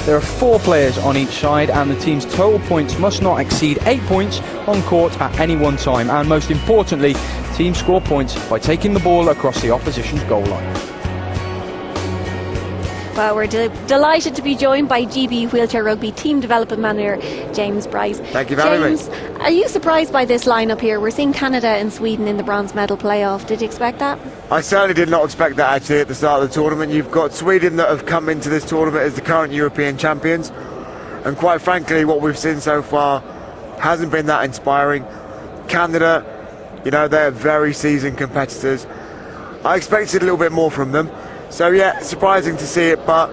There are 4 players on each side, and the team's total points must not exceed 8 points on court at any one time. And most importantly, teams score points by taking the ball across the opposition's goal line. Well, we're delighted to be joined by GB Wheelchair Rugby Team Development Manager James Bryce. Thank you for having me. Are you surprised by this lineup here? We're seeing Canada and Sweden in the bronze medal playoff. Did you expect that? I certainly did not expect that actually at the start of the tournament. You've got Sweden that have come into this tournament as the current European champions, and quite frankly what we've seen so far hasn't been that inspiring. Canada, you know, they're very seasoned competitors. I expected a little bit more from them. So yeah, surprising to see it, but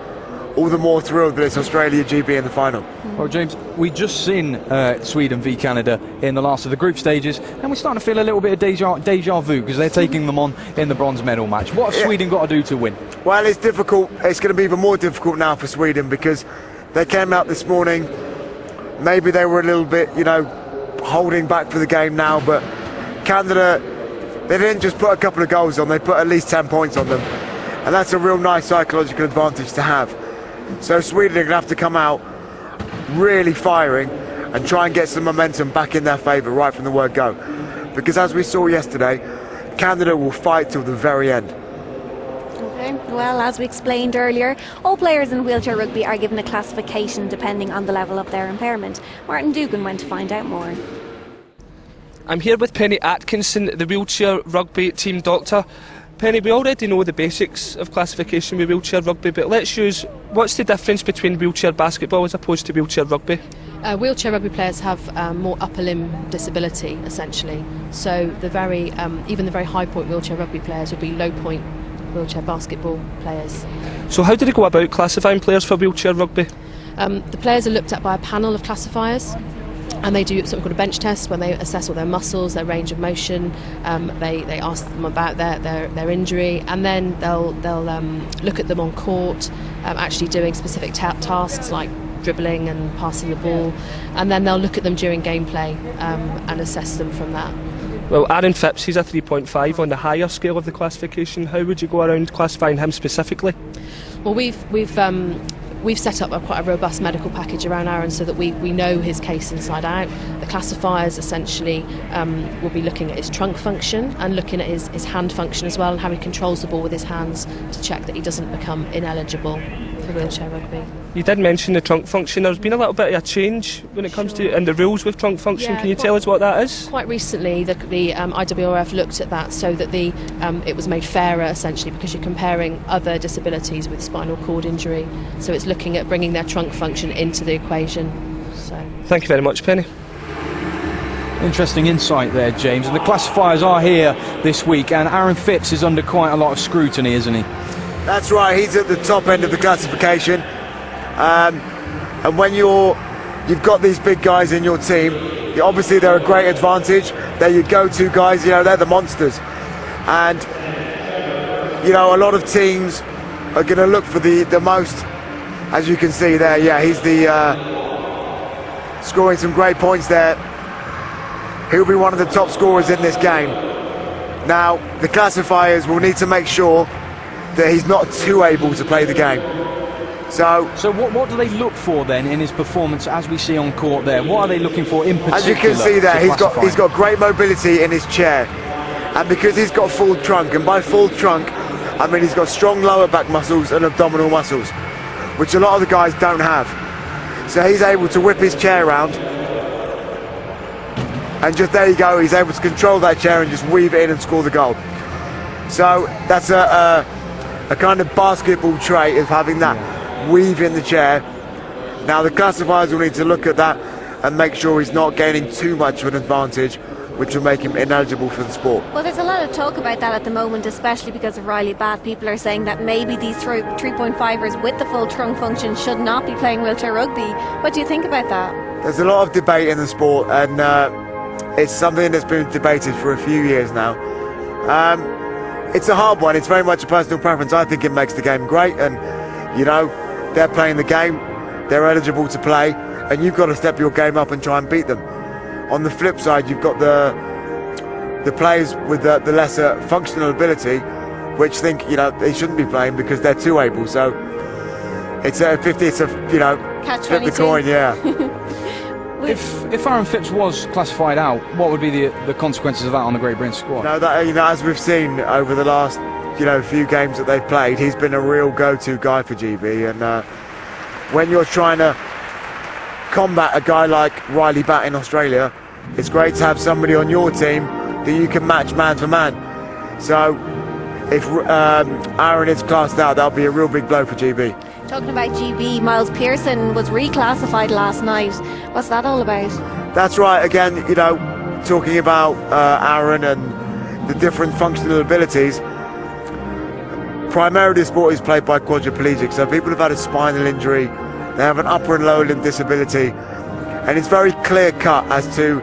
all the more thrilled that it's Australia GB in the final. Well, James, we just seen Sweden v Canada in the last of the group stages, and we're starting to feel a little bit of deja vu because they're taking them on in the bronze medal match. What have Sweden got to do to win? Well, it's difficult. It's going to be even more difficult now for Sweden because they came out this morning. Maybe they were a little bit, you know, holding back for the game now, but Canada, they didn't just put a couple of goals on, they put at least 10 points on them. And that's a real nice psychological advantage to have. So Sweden are going to have to come out really firing and try and get some momentum back in their favour right from the word go. Because as we saw yesterday, Canada will fight till the very end. Okay. Well, as we explained earlier, all players in wheelchair rugby are given a classification depending on the level of their impairment. Martin Dugan went to find out more. I'm here with Penny Atkinson, the wheelchair rugby team doctor. Penny, we already know the basics of classification with wheelchair rugby, but let's use, what's the difference between wheelchair basketball as opposed to wheelchair rugby? Wheelchair rugby players have more upper limb disability, essentially. So even the very high point wheelchair rugby players would be low point wheelchair basketball players. So how do they go about classifying players for wheelchair rugby? The players are looked at by a panel of classifiers, and they do something called a bench test when they assess all their muscles, their range of motion. They ask them about their injury, and then they'll look at them on court, actually doing specific tasks like dribbling and passing the ball, and then they'll look at them during gameplay and assess them from that. Well, Aaron Phipps, he's a 3.5 on the higher scale of the classification. How would you go around classifying him specifically? Well, we've set up quite a robust medical package around Aaron so that we know his case inside out. The classifiers essentially will be looking at his trunk function and looking at his hand function as well, and how he controls the ball with his hands to check that he doesn't become ineligible for wheelchair rugby. You did mention the trunk function. There's been a little bit of a change when it comes to and the rules with trunk function. Yeah, can you tell us what that is? Quite recently, the IWRF looked at that so that it was made fairer, essentially, because you're comparing other disabilities with spinal cord injury. So it's looking at bringing their trunk function into the equation. So. Thank you very much, Penny. Interesting insight there, James. And the classifiers are here this week, and Aaron Phipps is under quite a lot of scrutiny, isn't he? That's right, he's at the top end of the classification. And when you've got these big guys in your team, obviously they're a great advantage. They're your go-to guys, you know, they're the monsters. And, you know, a lot of teams are going to look for the most, as you can see there. Yeah, he's scoring some great points there. He'll be one of the top scorers in this game. Now, the classifiers will need to make sure that he's not too able to play the game. So what do they look for then in his performance as we see on court there? What are they looking for in particular? As you can see there, he's got great mobility in his chair, and because he's got full trunk, and by full trunk I mean he's got strong lower back muscles and abdominal muscles, which a lot of the guys don't have. So he's able to whip his chair around, and just there you go, he's able to control that chair and just weave it in and score the goal. So that's a kind of basketball trait of having that weave in the chair. Now the classifiers will need to look at that and make sure he's not gaining too much of an advantage, which will make him ineligible for the sport. Well, there's a lot of talk about that at the moment, especially because of Riley Batt. People are saying that maybe these 3.5ers with the full trunk function should not be playing wheelchair rugby. What do you think about that? There's a lot of debate in the sport, and it's something that's been debated for a few years now. It's a hard one. It's very much a personal preference. I think it makes the game great, and you know, they're playing the game, they're eligible to play, and you've got to step your game up and try and beat them. On the flip side, you've got the players with the lesser functional ability, which think, you know, they shouldn't be playing because they're too able. So it's a 50. It's a Catch flip the 22. coin. Yeah. If Aaron Phipps was classified out, what would be the consequences of that on the Great Britain squad? No, that as we've seen over the last few games that they've played, he's been a real go-to guy for GB. And when you're trying to combat a guy like Riley Batt in Australia, it's great to have somebody on your team that you can match man for man. So if Aaron is classed out, that'll be a real big blow for GB. Talking about GB, Miles Pearson was reclassified last night. What's that all about? That's right. Again, talking about Aaron and the different functional abilities. Primarily, the sport is played by quadriplegics, so people have had a spinal injury, they have an upper and lower limb disability, and it's very clear cut as to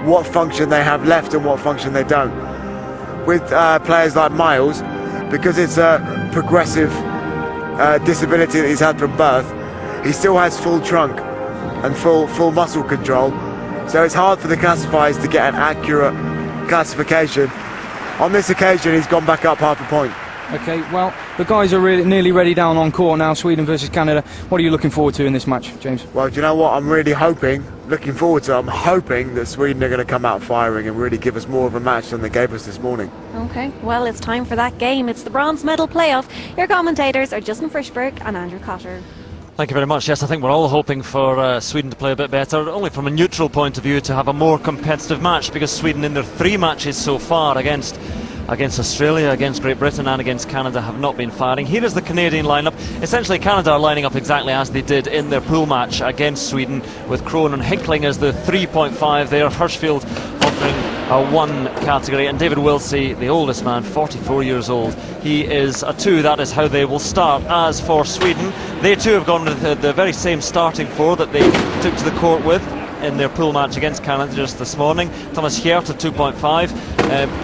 what function they have left and what function they don't. With players like Miles, because it's a progressive disability that he's had from birth, he still has full trunk and full muscle control, so it's hard for the classifiers to get an accurate classification. On this occasion, he's gone back up half a point. Okay, well, the guys are nearly ready down on court now, Sweden versus Canada. What are you looking forward to in this match, James? Well, do you know what I'm really looking forward to? I'm hoping that Sweden are going to come out firing and really give us more of a match than they gave us this morning. Okay, well, it's time for that game. It's the bronze medal playoff. Your commentators are Justin Frischberg and Andrew Cotter. Thank you very much. Yes, I think we're all hoping for Sweden to play a bit better, only from a neutral point of view, to have a more competitive match, because Sweden in their 3 matches so far against Australia, against Great Britain and against Canada have not been firing. Here is the Canadian lineup. Essentially, Canada are lining up exactly as they did in their pool match against Sweden, with Crone and Hickling as the 3.5 there, Hirschfield offering a 1 category, and David Wilsey, the oldest man, 44 years old, he is a 2. That is how they will start. As for Sweden, they too have gone with the very same starting 4 that they took to the court with in their pool match against Canada just this morning. Thomas Hjert at 2.5,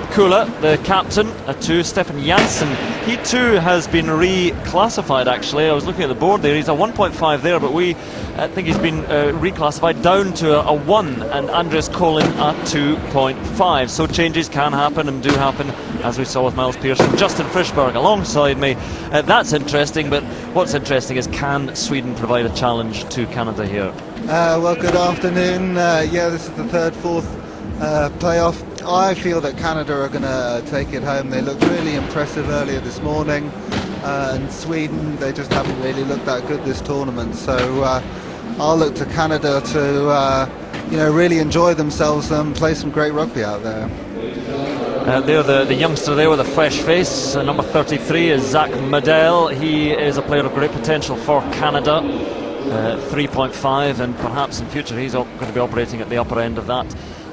Kula, the captain, at 2, Stefan Janssen, he too has been reclassified actually. I was looking at the board there, he's a 1.5 there, but I think he's been reclassified down to a 1, and Andreas Collin at 2.5. So changes can happen and do happen, as we saw with Miles Pearson. Justin Frischberg alongside me. That's interesting, but what's interesting is, can Sweden provide a challenge to Canada here? Well, good afternoon. This is the 3rd, 4th playoff. I feel that Canada are going to take it home. They looked really impressive earlier this morning, and Sweden, they just haven't really looked that good this tournament. So I'll look to Canada to really enjoy themselves and play some great rugby out there. There, the youngster there with a fresh face, number 33 is Zach Medell. He is a player of great potential for Canada. 3.5, and perhaps in future he's going to be operating at the upper end of that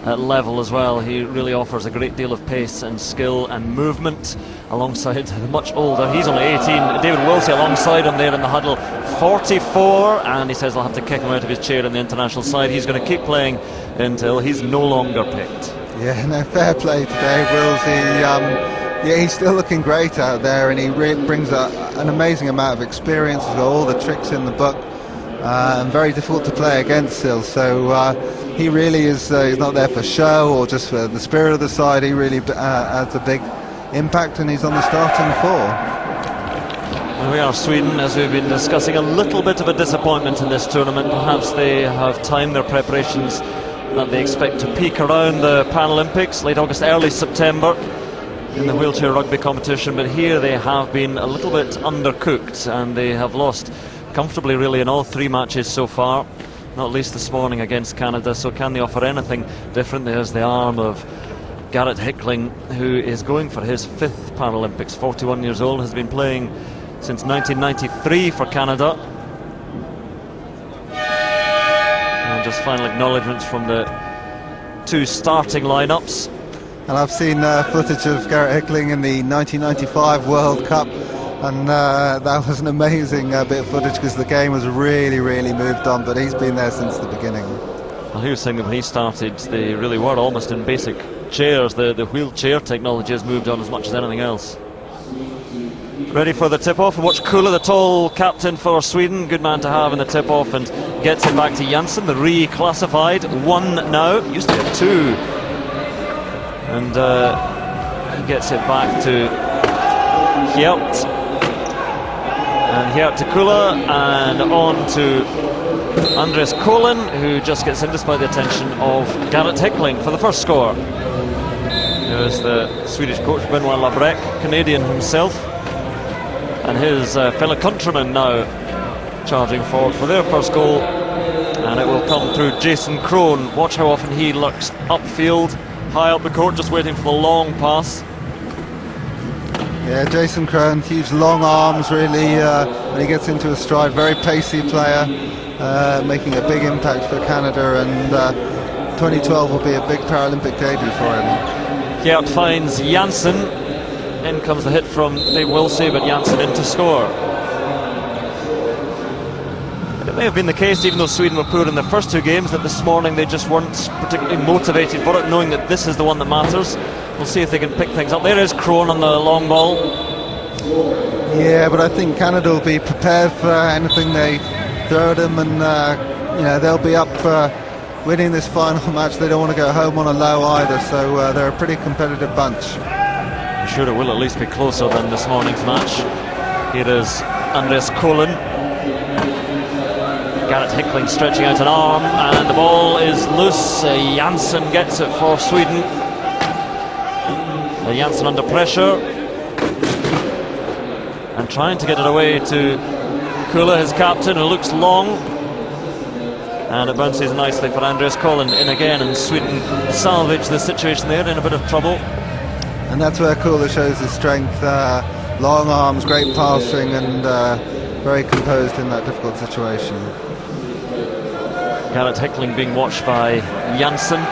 level as well. He really offers a great deal of pace and skill and movement alongside the much older, he's only 18, David Wilsey alongside him there in the huddle, 44, and he says they'll have to kick him out of his chair in the international side. He's going to keep playing until he's no longer picked. Yeah, no, fair play to Dave Wilsey. He's still looking great out there, and he really brings an amazing amount of experience. He's got all the tricks in the book. And very difficult to play against still, so he really is, he's not there for show or just for the spirit of the side. He really adds a big impact, and he's on the starting 4. Well, we are Sweden, as we've been discussing, a little bit of a disappointment in this tournament. Perhaps they have timed their preparations that they expect to peak around the Paralympics, late August, early September, in the wheelchair rugby competition, but here they have been a little bit undercooked, and they have lost comfortably really in all 3 matches so far, not least this morning against Canada. So can they offer anything different? There's the arm of Garrett Hickling, who is going for his 5th Paralympics, 41 years old, has been playing since 1993 for Canada. And just final acknowledgements from the 2 starting lineups. And I've seen footage of Garrett Hickling in the 1995 World Cup, and that was an amazing bit of footage, because the game was really moved on, but he's been there since the beginning. Well, he was saying that when he started, they really were almost in basic chairs. The wheelchair technology has moved on as much as anything else. Ready for the tip-off, and watch Kula, the tall captain for Sweden, good man to have in the tip-off, and gets it back to Janssen, the reclassified 1 now, used to be a 2, and he gets it back to Hjelt. And here to Kula, and on to Andres Colin, who just gets in despite the attention of Garrett Hickling for the first score. Here's the Swedish coach Benoit Labrec, Canadian himself, and his fellow countrymen now charging forward for their first goal, and it will come through Jason Crone. Watch how often he looks upfield, high up the court, just waiting for the long pass. Yeah, Jason Crone, huge long arms really when he gets into his stride, very pacey player, making a big impact for Canada, and 2012 will be a big Paralympic debut for him. Geert finds Janssen, in comes the hit from Dave Wilsey, but Janssen in to score. It may have been the case, even though Sweden were poor in the first two games, that this morning they just weren't particularly motivated for it, knowing that this is the one that matters. We'll see if they can pick things up. There is Crone on the long ball. Yeah, but I think Canada will be prepared for anything they throw at them, and you know, they'll be up for winning this final match. They don't want to go home on a low either, so they're a pretty competitive bunch. I'm sure it will at least be closer than this morning's match. Here is Andres Colin. Garrett Hickling stretching out an arm, and the ball is loose. Janssen gets it for Sweden. Janssen under pressure and trying to get it away to Kula, his captain, who looks long, and it bounces nicely for Andres Colin in again, and Sweden salvage the situation there in a bit of trouble. And that's where Kula shows his strength, long arms, great passing, and very composed in that difficult situation. Garrett Hickling being watched by Janssen.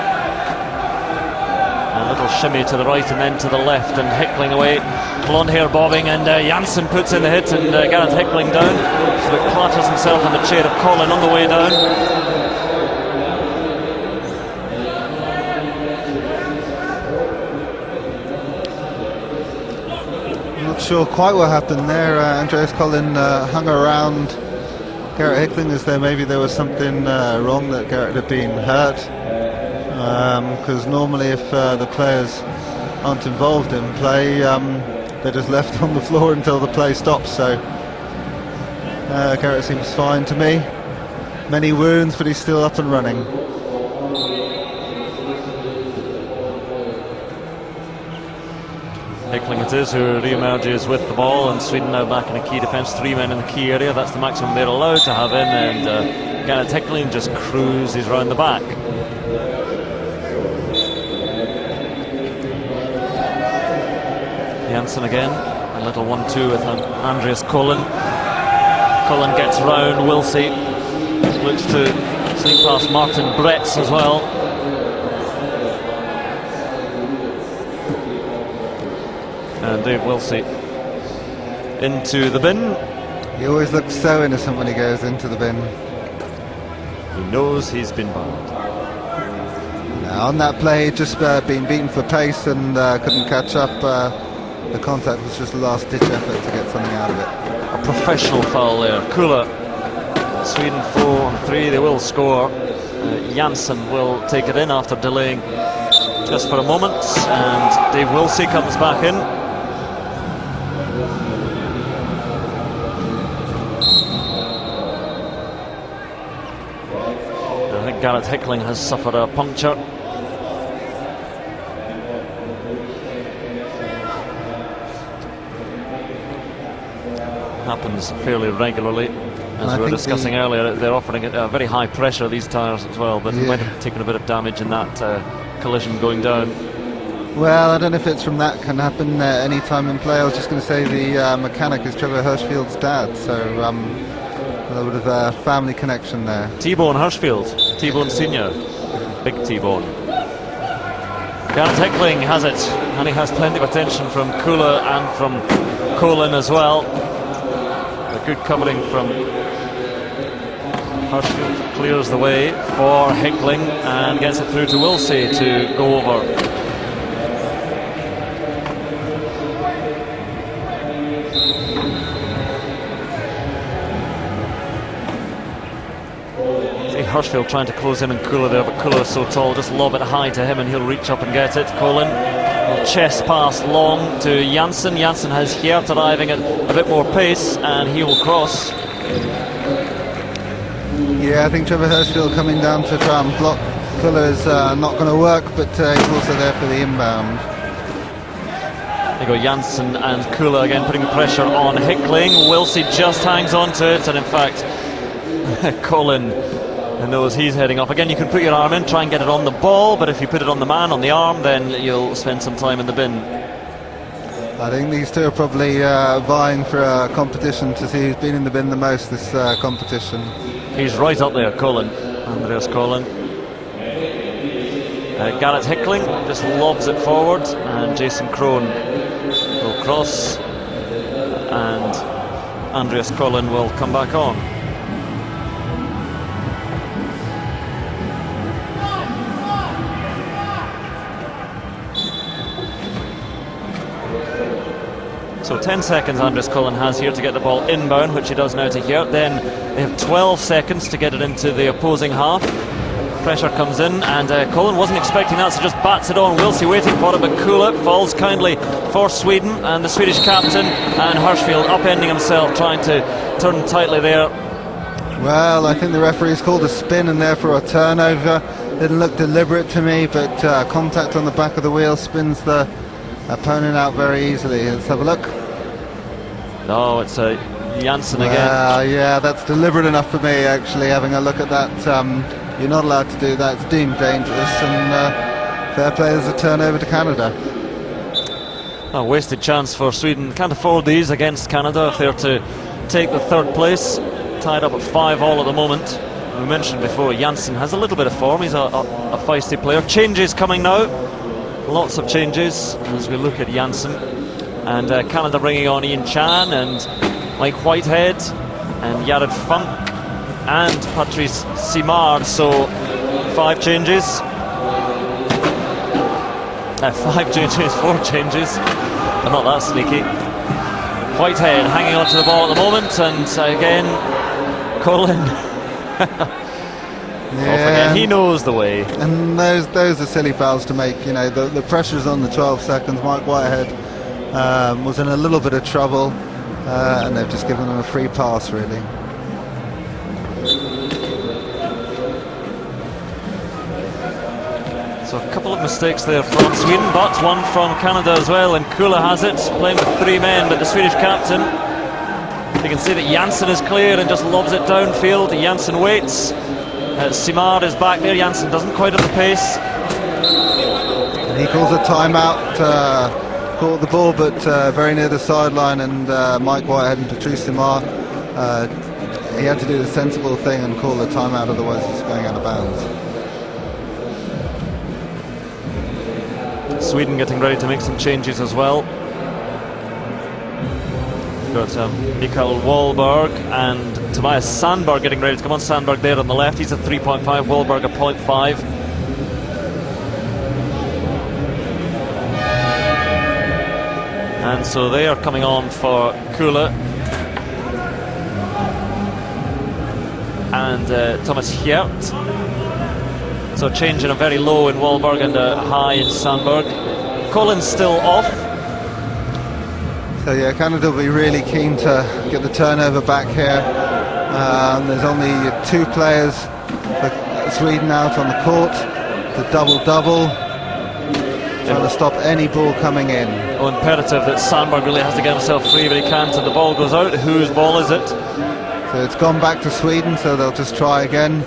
A little shimmy to the right and then to the left, and Hickling away, blonde hair bobbing, and Janssen puts in the hit, and Garrett Hickling down, so it clatters himself on the chair of Colin on the way down. I'm not sure quite what happened there. Andreas Colin hung around Garrett Hickling as though maybe there was something wrong, that Garrett had been hurt. Because normally if the players aren't involved in play, they're just left on the floor until the play stops. So Garrett seems fine to me. Many wounds, but he's still up and running. Hickling it is who re-emerges with the ball, and Sweden now back in a key defence, 3 men in the key area. That's the maximum they're allowed to have in, and Garrett Hickling just cruises round the back. Janssen again, a little 1-2 with Andreas Colin. Colin gets round, Wilsey looks to sneak past Martin Bretz as well. And Dave Wilsey into the bin. He always looks so innocent when he goes into the bin. He knows he's been banned. Now, on that play, he'd just been beaten for pace and couldn't catch up. The contact was just a last-ditch effort to get something out of it. A professional foul there. Kula. Sweden 4-3, they will score. Janssen will take it in after delaying just for a moment, and Dave Wilsey comes back in. I think Garrett Hickling has suffered a puncture. Happens fairly regularly, as we were discussing earlier. They're offering it very high pressure, these tyres as well, but might have taken a bit of damage in that collision going down. Well, I don't know if it's from that, can happen any time in play. I was just going to say the mechanic is Trevor Hirschfield's dad, so a little bit of a family connection there. T-Bone Hirschfield, T-Bone Senior, big T-Bone. Garrett Hickling has it, and he has plenty of attention from Kula and from Colin as well. A good covering from Hirschfield, clears the way for Hickling and gets it through to Wilsey to go over. See Hirschfield trying to close in on Kula there, but Kula is so tall, just lob it high to him and he'll reach up and get it. Colin Chest pass long to Janssen. Janssen has Geert arriving at a bit more pace, and he will cross. Yeah, I think Trevor Hirschfield coming down to try and block Kuller is not going to work, but he's also there for the inbound. There go Janssen and Kula again putting the pressure on Hickling. Wilsey just hangs on to it, and in fact Colin knows he's heading off. Again, you can put your arm in, try and get it on the ball, but if you put it on the man, on the arm, then you'll spend some time in the bin. I think these two are probably vying for a competition to see who's been in the bin the most this competition. He's right up there, Colin, Andreas Colin. Garrett Hickling just lobs it forward, and Jason Crone will cross, and Andreas Colin will come back on. So 10 seconds Andreas Cullen has here to get the ball inbound, which he does now to here. Then they have 12 seconds to get it into the opposing half. Pressure comes in, and Cullen wasn't expecting that, so just bats it on. Wilsey waiting for it, but Kula falls kindly for Sweden, and the Swedish captain and Hirschfield upending himself, trying to turn tightly there. Well, I think the referee's called a spin and therefore a turnover. Didn't look deliberate to me, but contact on the back of the wheel spins the opponent out very easily. Let's have a look. No, it's Janssen again. Yeah, that's deliberate enough for me, actually, having a look at that. You're not allowed to do that. It's deemed dangerous, and fair play, there's a turnover to Canada. A wasted chance for Sweden. Can't afford these against Canada if they're to take the third place. Tied up at 5-all at the moment. We mentioned before, Janssen has a little bit of form. He's a feisty player. Changes coming now. Lots of changes as we look at Janssen. And Canada bringing on Ian Chan and Mike Whitehead and Jared Funk and Patrice Simard. So 5 changes. 5 changes, 4 changes. They're not that sneaky. Whitehead hanging on to the ball at the moment, and again Colin off again. He knows the way. And those are silly fouls to make. You know, the pressure's on the 12 seconds. Mike Whitehead was in a little bit of trouble, and they've just given him a free pass, really. So a couple of mistakes there from Sweden, but one from Canada as well, and Kula has it, playing with 3 men, but the Swedish captain, you can see that Janssen is clear and just lobs it downfield. Janssen waits. Simard is back there. Janssen doesn't quite have the pace. He calls a timeout, caught the ball, but very near the sideline, and Mike Whitehead and Patrice Simard, he had to do the sensible thing and call the timeout, otherwise he's going out of bounds. Sweden getting ready to make some changes as well. We've got Mikael Wahlberg and Tobias Sandberg getting ready to come on. Sandberg there on the left, he's a 3.5, Wahlberg a 0.5. And so they are coming on for Kula and Thomas Geert. So changing a very low in Wahlberg and a high in Sandberg. Colin's still off. So yeah, Canada will be really keen to get the turnover back here. There's only 2 players for Sweden out on the court. The double-double, trying to stop any ball coming in. Oh, imperative that Sandberg really has to get himself free, but he can't, and the ball goes out. Whose ball is it? So it's gone back to Sweden, so they'll just try again.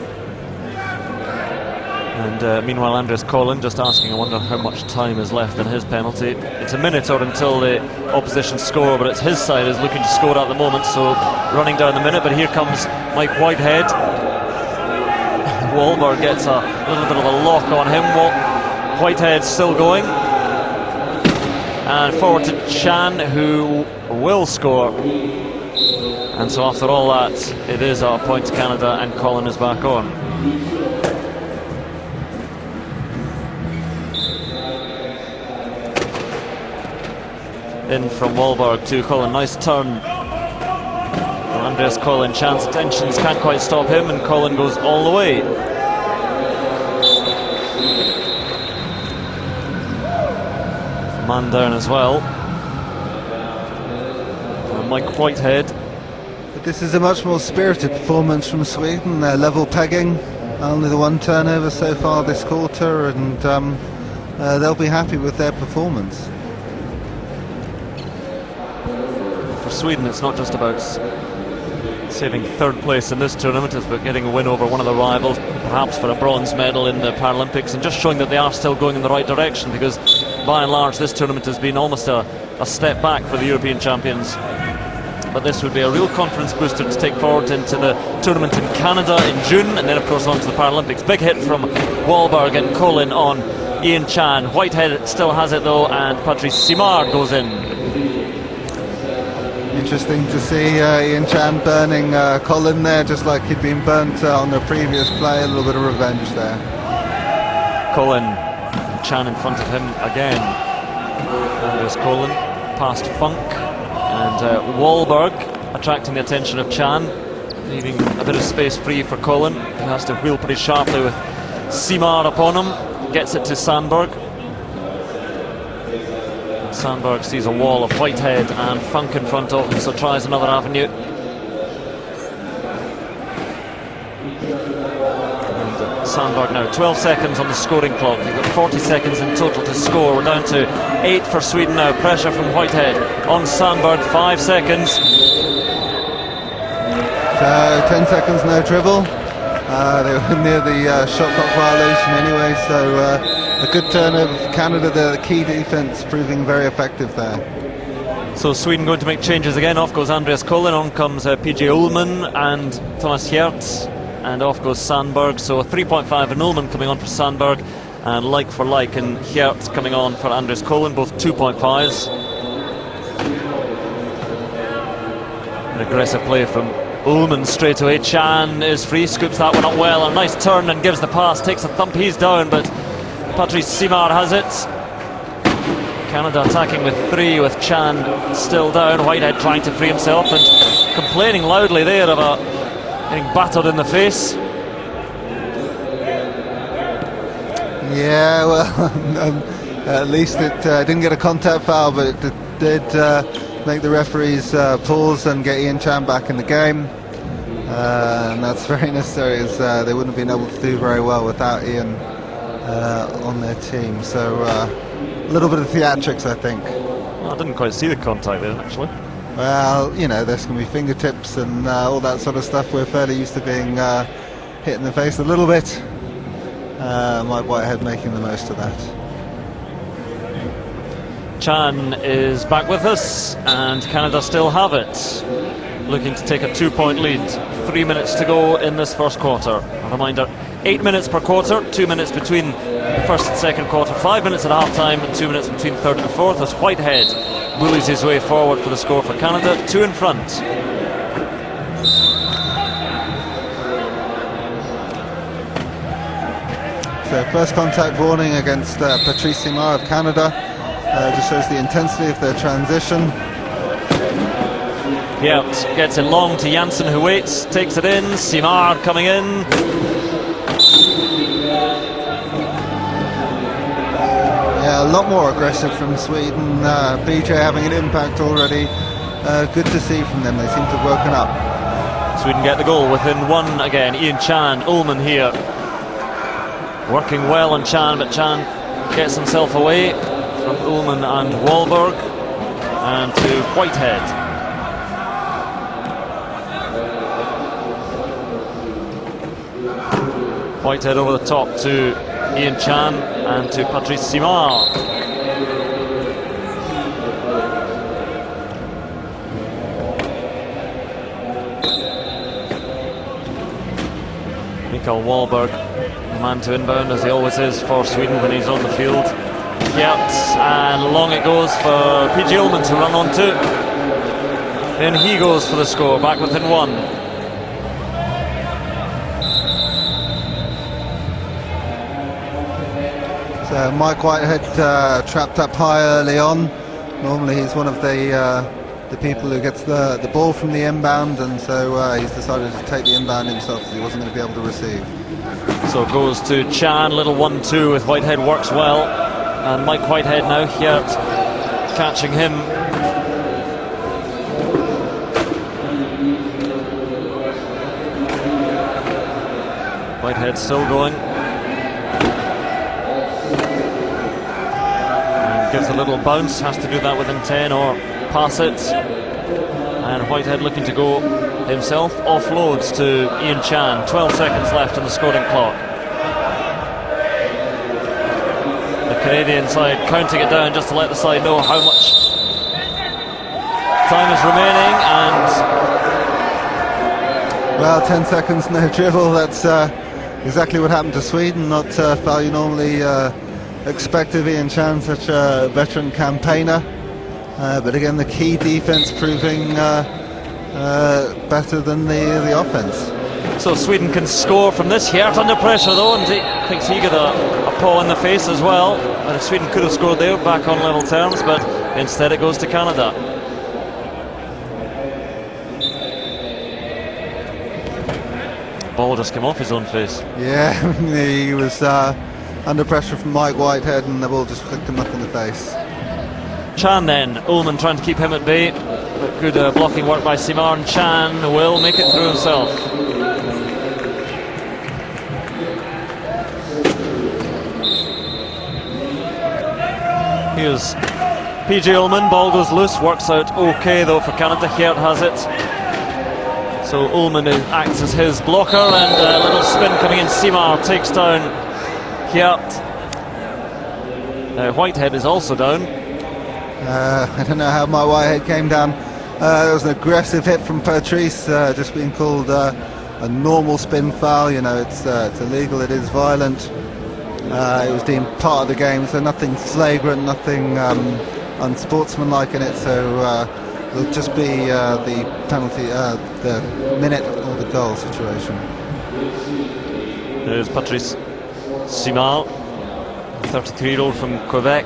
And meanwhile, Andreas Collin just asking, I wonder how much time is left in his penalty. It's a minute or until the opposition score, but it's his side is looking to score at the moment, so running down the minute. But here comes Mike Whitehead. Wahlberg gets a little bit of a lock on him. Whitehead's still going. And forward to Chan, who will score. And so after all that, it is a point to Canada, and Collin is back on. In from Wahlberg to Colin, nice turn. Well, Andreas Colin, chance attentions, can't quite stop him, and Colin goes all the way. man down as well. And Mike Whitehead. But this is a much more spirited performance from Sweden. They're level pegging, only the one turnover so far this quarter, and they'll be happy with their performance. For Sweden, it's not just about saving third place in this tournament, it's about getting a win over one of the rivals, perhaps for a bronze medal in the Paralympics, and just showing that they are still going in the right direction, because by and large this tournament has been almost a step back for the European champions. But this would be a real confidence booster to take forward into the tournament in Canada in June, and then of course on to the Paralympics. Big hit from Wahlberg and Colin on Ian Chan. Whitehead still has it though, and Patrice Simard goes in. Interesting to see Ian Chan burning Colin there, just like he'd been burnt on the previous play. A little bit of revenge there. Colin, Chan in front of him again. And there's Colin, past Funk, and Wahlberg attracting the attention of Chan, leaving a bit of space free for Colin. He has to wheel pretty sharply with Simard upon him, gets it to Sandberg. Sandberg sees a wall of Whitehead and Funk in front of him, so tries another avenue. And Sandberg now 12 seconds on the scoring clock. They've got 40 seconds in total to score. We're down to 8 for Sweden now. Pressure from Whitehead on Sandberg, 5 seconds. So 10 seconds, no dribble. They were near the shot clock violation anyway, so a good turnover for Canada. The key defence proving very effective there. So Sweden going to make changes again. Off goes Andreas Collin, on comes PJ Ullman and Thomas Hertz, and off goes Sandberg. So 3.5 and Ullman coming on for Sandberg, and like for like, and Hertz coming on for Andreas Collin, both 2.5s. An aggressive play from Ullman straight away. Chan is free, scoops that one up well. A nice turn and gives the pass, takes a thump, he's down, but Patrice Simard has it. Canada attacking with 3 with Chan still down. Whitehead trying to free himself and complaining loudly there about getting battered in the face. Yeah, well, at least it didn't get a contact foul, but it did make the referees pause and get Ian Chan back in the game. And that's very necessary, as they wouldn't have been able to do very well without Ian on their team. So a little bit of theatrics, I think. Well, I didn't quite see the contact there, actually. Well, you know, there's going to be fingertips and all that sort of stuff. We're fairly used to being hit in the face a little bit. Mike Whitehead making the most of that. Chan is back with us, and Canada still have it, looking to take a 2-point lead. 3 minutes to go in this first quarter. A reminder, 8 minutes per quarter, 2 minutes between the first and second quarter, 5 minutes at half time, and 2 minutes between third and fourth, as Whitehead bullies his way forward for the score for Canada, 2 in front. So first contact warning against Patrice Simard of Canada. Just shows the intensity of their transition. Yeah, gets it long to Janssen, who waits, takes it in. Simard coming in. Yeah, a lot more aggressive from Sweden. BJ having an impact already. Good to see from them. They seem to have woken up. Sweden get the goal within 1 again. Ian Chan, Ullman here. Working well on Chan, but Chan gets himself away from Ullman and Wahlberg, and to Whitehead. Whitehead over the top to Ian Chan and to Patrice Simard. Mikael Wahlberg, man to inbound, as he always is for Sweden when he's on the field. Hertz, and long it goes for PJ Ullman to run onto. Then he goes for the score, back within 1. So Mike Whitehead trapped up high early on. Normally he's one of the people who gets the ball from the inbound, and so he's decided to take the inbound himself, because he wasn't going to be able to receive. So it goes to Chan, little 1-2 with Whitehead, works well. And Mike Whitehead now here catching him. Whitehead still going. And gives a little bounce, has to do that within 10 or pass it. And Whitehead looking to go himself, offloads to Ian Chan. 12 seconds left on the scoring clock. The Canadian side counting it down just to let the side know how much time is remaining. And well, 10 seconds, no dribble. That's exactly what happened to Sweden. Not foul you normally expect of Ian Chan, such a veteran campaigner. But again, the key defense proving better than the offense. so Sweden can score from this. Hjert under pressure though, and I think he got a paw in the face as well. And if Sweden could have scored there, back on level terms, but instead it goes to Canada. Ball just came off his own face. Yeah, he was under pressure from Mike Whitehead, and the ball just flicked him up in the face. Chan then, Ullman trying to keep him at bay, but good blocking work by Simar, and Chan will make it through himself. Here's PJ Ullman, ball goes loose, works out okay though for Canada. Hjert has it. So Ullman acts as his blocker, and a little spin coming in. Simar takes down Hjert. Whitehead is also down. I don't know how my Whitehead came down. There was an aggressive hit from Patrice, just being called a normal spin foul. You know, it's illegal, it is violent. It was deemed part of the game, so nothing flagrant, nothing unsportsmanlike in it. So it'll just be the penalty, the minute or the goal situation. There's Patrice Simard, 33-year-old from Quebec.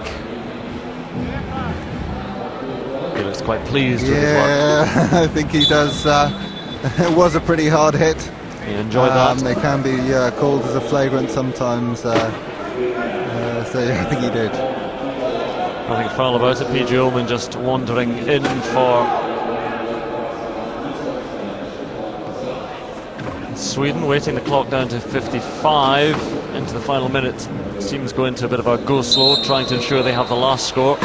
He looks quite pleased with his work. Yeah, I think he does. It was a pretty hard hit. He enjoyed that. They can be called as a flagrant sometimes. So yeah, I think he did. Nothing foul about it. PJ Ullman just wandering in for Sweden, waiting the clock down to 55 into the final minute. Seems going to a bit of a go slow, trying to ensure they have the last score.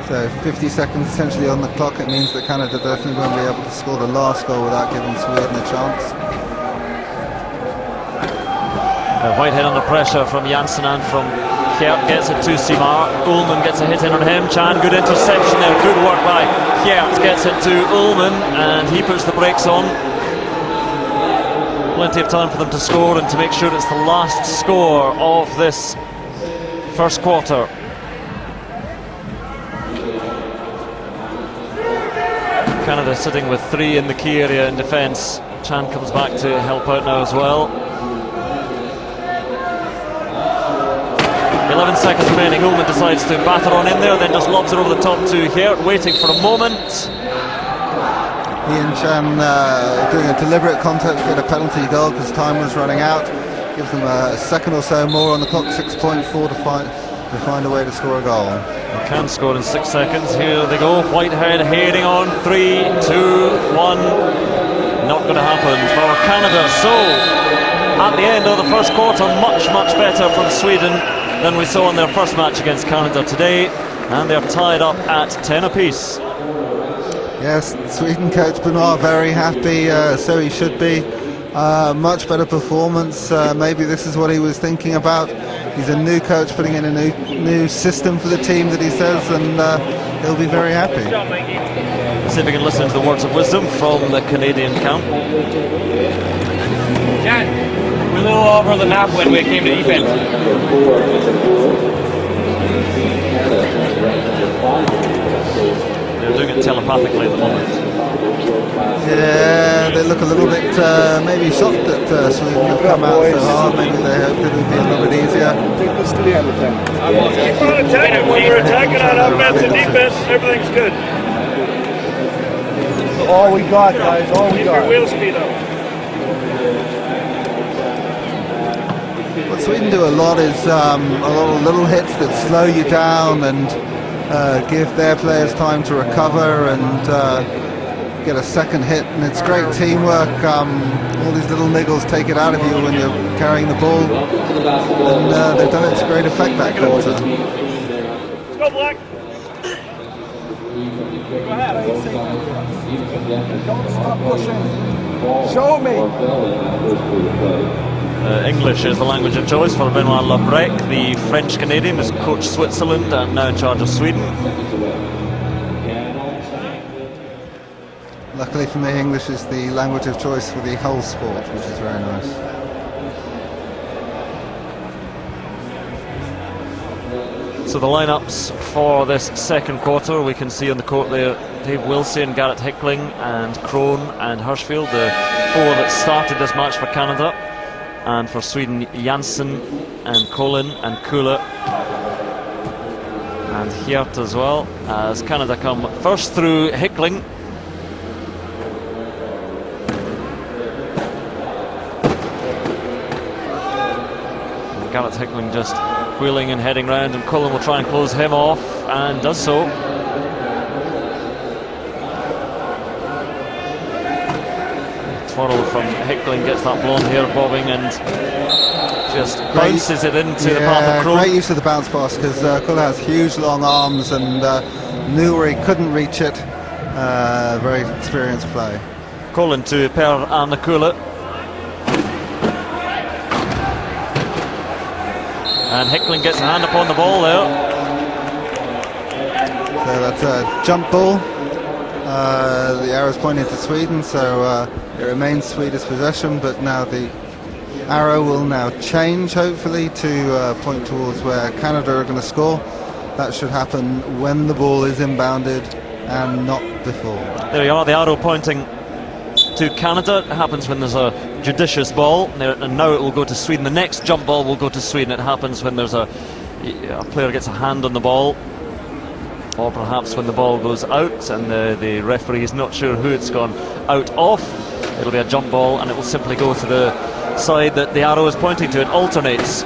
So 50 seconds essentially on the clock. It means that Canada definitely won't be able to score the last goal without giving Sweden a chance. Whitehead under pressure from Janssen, and from Hjert gets it to Simar. Ullman gets a hit in on him. Chan, good interception there, good work by Hjert, gets it to Ullman, and he puts the brakes on. Plenty of time for them to score and to make sure it's the last score of this first quarter. Canada sitting with 3 in the key area in defence. Chan comes back to help out now as well. 11 seconds remaining. Ullman decides to batter on in there, then just lobs it over the top to Hjert, waiting for a moment. Ian Chan doing a deliberate contact to get a penalty goal because time was running out. Gives them a second or so more on the clock, 6.4 to find a way to score a goal. They can score in 6 seconds. Here they go. Whitehead heading on. 3, 2, 1. Not going to happen for Canada. So, at the end of the first quarter, much better from Sweden than we saw in their first match against Canada today, and they're tied up at 10 apiece. Yes, Sweden coach Benoit very happy, so he should be. Much better performance. Maybe this is what he was thinking about. He's a new coach putting in a new system for the team that he says, and he'll be very happy. See if we can listen to the words of wisdom from the Canadian camp. Jan, we're a little over the map when we came to defense. They're doing it telepathically at the moment. Yeah, they look a little bit maybe shocked that Sweden have come out so hard. Maybe they hoped it would be a little bit easier. Keep on attacking. When we're attacking on offense and defense, everything's good. All we got, guys, all we Keep got. your wheel speed up. What's Sweden do a lot is a lot of little hits that slow you down and give their players time to recover and get a second hit, and it's great teamwork. All these little niggles take it out of you when you're carrying the ball, and they've done it to great effect that quarter. Let's go, Black. Don't stop pushing. Show me. English is the language of choice for Benoit Labrec, the French Canadian, who's coached Switzerland and now in charge of Sweden. Luckily for me, English is the language of choice for the whole sport, which is very nice. So the lineups for this second quarter, we can see on the court there Dave Wilsey and Garrett Hickling and Crone and Hirschfield, the four that started this match for Canada. And for Sweden, Janssen and Colin and Kula and Hjert as well, as Canada come first through Hickling. Garrett Hickling just wheeling and heading round, and Cullen will try and close him off, and does so. Twirl from Hickling, gets that blonde hair bobbing and just bounces it into the path of Crone. Great use of the bounce pass, because Cullen has huge long arms and knew where he couldn't reach it. Very experienced play. Cullen to Per Arne Kula. And Hickling gets a hand upon the ball there. So that's a jump ball. The arrow's pointing to Sweden, so it remains Swedish possession, but now the arrow will now change, hopefully, to point towards where Canada are going to score. That should happen when the ball is inbounded and not before. There you are, the arrow pointing to Canada. It happens when there's a judicious ball, and now it will go to Sweden. The next jump ball will go to Sweden. It happens when there's a player gets a hand on the ball, or perhaps when the ball goes out and the referee is not sure who it's gone out of. It'll be a jump ball, and it will simply go to the side that the arrow is pointing to. It alternates.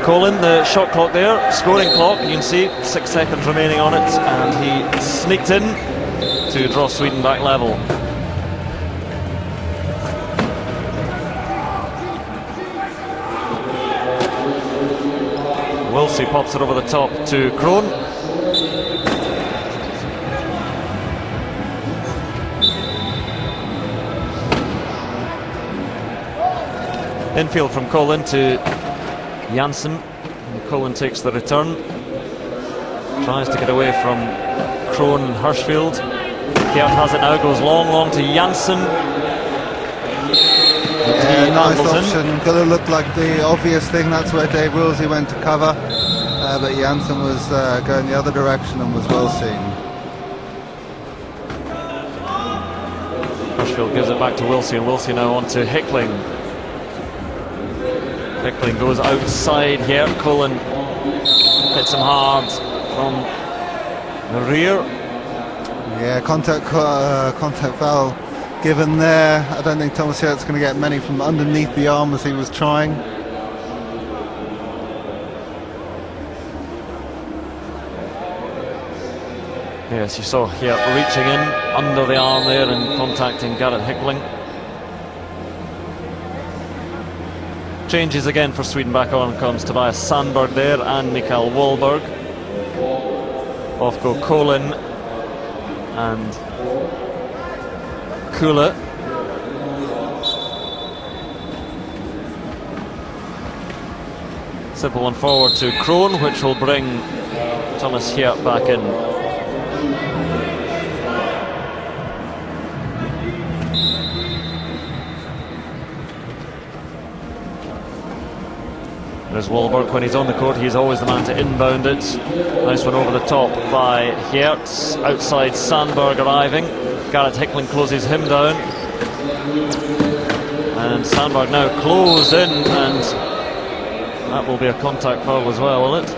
Colin, the shot clock there, scoring clock, you can see 6 seconds remaining on it, and he sneaked in to draw Sweden back level. Wilsey pops it over the top to Crone. Infield from Colin to Janssen, and Colin takes the return, tries to get away from Crone and Hirschfield. Hjert has it now, goes long to Janssen. Yeah, nice option. Could have looked like the obvious thing. That's where Dave Wilsey went to cover, but Janssen was going the other direction and was well seen. Hirschfield gives it back to Wilsey, and Wilsey now on to Hickling. Hickling goes outside here. Colin hits him hard from the rear. Yeah, contact foul given there. I don't think Thomas Hjert's going to get many from underneath the arm as he was trying. Yes, you saw here reaching in under the arm there and contacting Garrett Hickling. Changes again for Sweden. Back on comes Tobias Sandberg there and Mikael Wahlberg. Off go Colin and Kula. Simple one forward to Crone, which will bring Thomas Hjert back in. There's Wahlberg. When he's on the court, he's always the man to inbound it. Nice one over the top by Hertz. Outside Sandberg arriving. Garrett Hickling closes him down. And Sandberg now closed in, and that will be a contact foul as well, will it?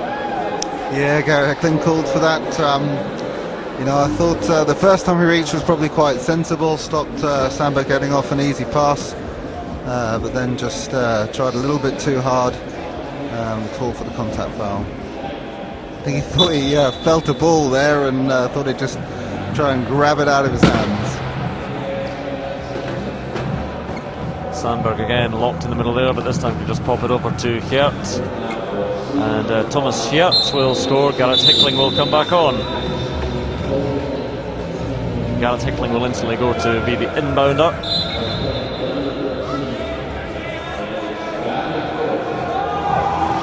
Yeah, Garrett Hickling called for that. You know, I thought the first time he reached was probably quite sensible, stopped Sandberg getting off an easy pass, but then just tried a little bit too hard, called for the contact foul. I think he thought he felt a ball there and thought he'd just try and grab it out of his hands. Sandberg again locked in the middle there, but this time he just pop it over to Geert. And Thomas Geert will score. Garrett Hickling will come back on. Garrett Hickling will instantly go to be the inbounder.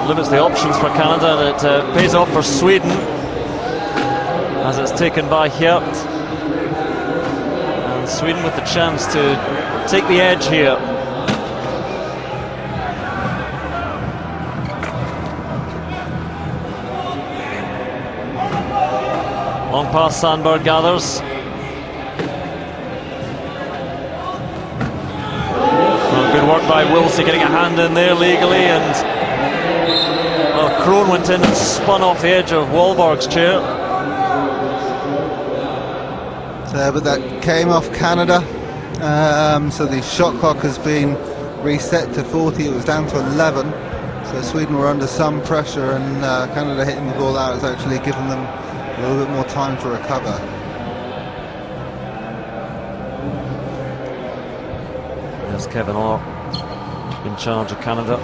Limits the options for Canada, and it pays off for Sweden as it's taken by Geert. And Sweden with the chance to take the edge here. Long pass, Sandberg gathers. Well, good work by Wilsey getting a hand in there legally, and Krohn went in and spun off the edge of Wahlberg's chair. But that came off Canada, so the shot clock has been reset to 40. It was down to 11, so Sweden were under some pressure, and Canada hitting the ball out has actually given them a little bit more time to recover. There's Kevin Orr in charge of Canada.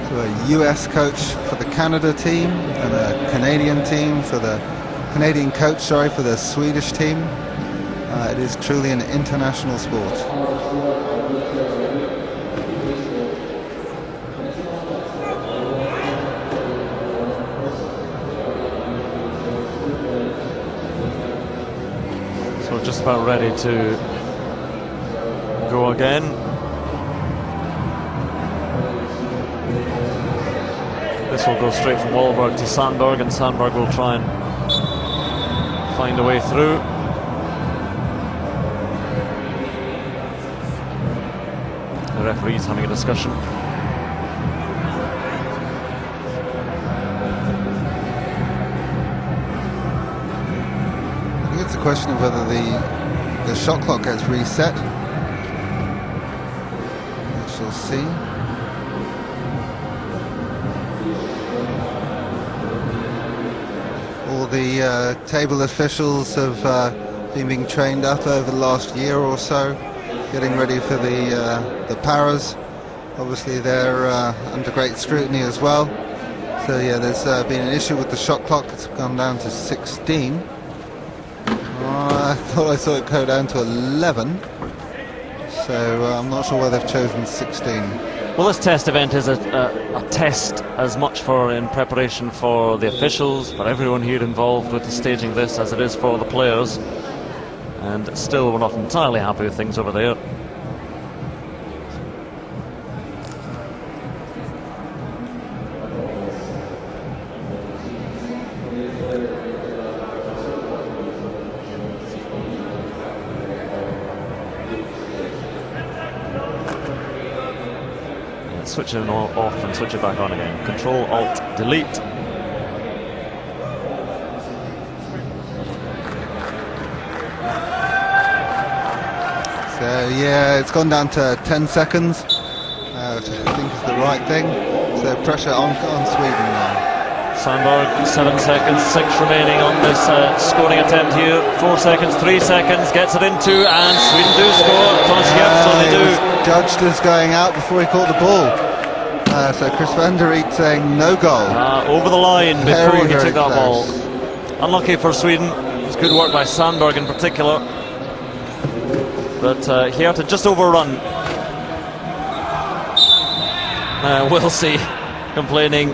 So a US coach for the Canada team and a Canadian team for the Canadian coach, sorry, for the Swedish team. It is truly an international sport. So we're just about ready to go again. This will go straight from Wahlberg to Sandberg, and Sandberg will try and find a way through. The referee's having a discussion. I think it's a question of whether the shot clock gets reset. We shall see. All the table officials have been being trained up over the last year or so, getting ready for the paras. Obviously they're under great scrutiny as well. So yeah, there's been an issue with the shot clock. It's gone down to 16. I thought I saw it go down to 11. So I'm not sure why they've chosen 16. Well, this test event is a test as much in preparation for the officials, for everyone here involved with the staging this, as it is for the players. And still, we're not entirely happy with things over there. Switch it off and switch it back on again. Control, Alt, Delete. So yeah, it's gone down to 10 seconds, which I think is the right thing. So pressure on Sweden now. Sandberg, 7 seconds, 6 remaining on this scoring attempt here. 4 seconds, 3 seconds, gets it into, and Sweden do score. Thomas Geert, so they do. Judged as going out before he caught the ball. So Chris van der Riet saying no goal. Over the line before he took that ball. close. Unlucky for Sweden. It's good work by Sandberg in particular. But Geert had just overrun. Wilsey complaining.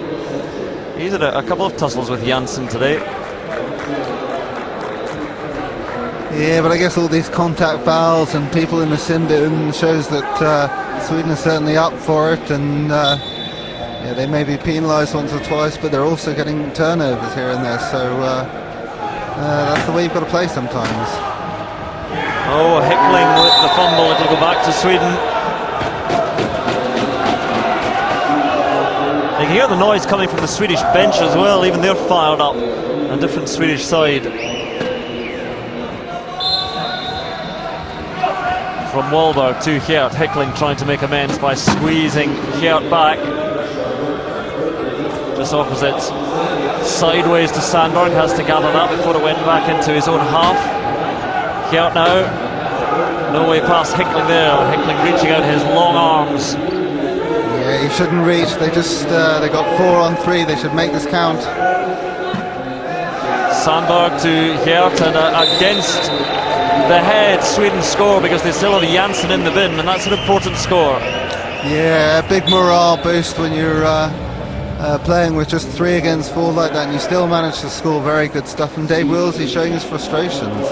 He's had a couple of tussles with Janssen today. Yeah, but I guess all these contact fouls and people in the sin bin shows that Sweden are certainly up for it, and yeah, they may be penalised once or twice, but they're also getting turnovers here and there, so that's the way you've got to play sometimes. Oh, Hickling with the fumble. It'll go back to Sweden. You can hear the noise coming from the Swedish bench as well, even they're fired up. A different Swedish side. From Wahlberg to Hjert, Hickling trying to make amends by squeezing Hjert back. Just opposite, sideways to Sandberg, has to gather that before it went back into his own half. Hjert now, no way past Hickling there, Hickling reaching out his long arms. Yeah, he shouldn't reach, they got 4 on 3, they should make this count. Sandberg to Hjert, and against the head, Sweden score because they still have Janssen in the bin, and that's an important score. Yeah, a big morale boost when you're playing with just 3 against 4 like that, and you still manage to score very good stuff. And Dave Willsey showing his frustrations.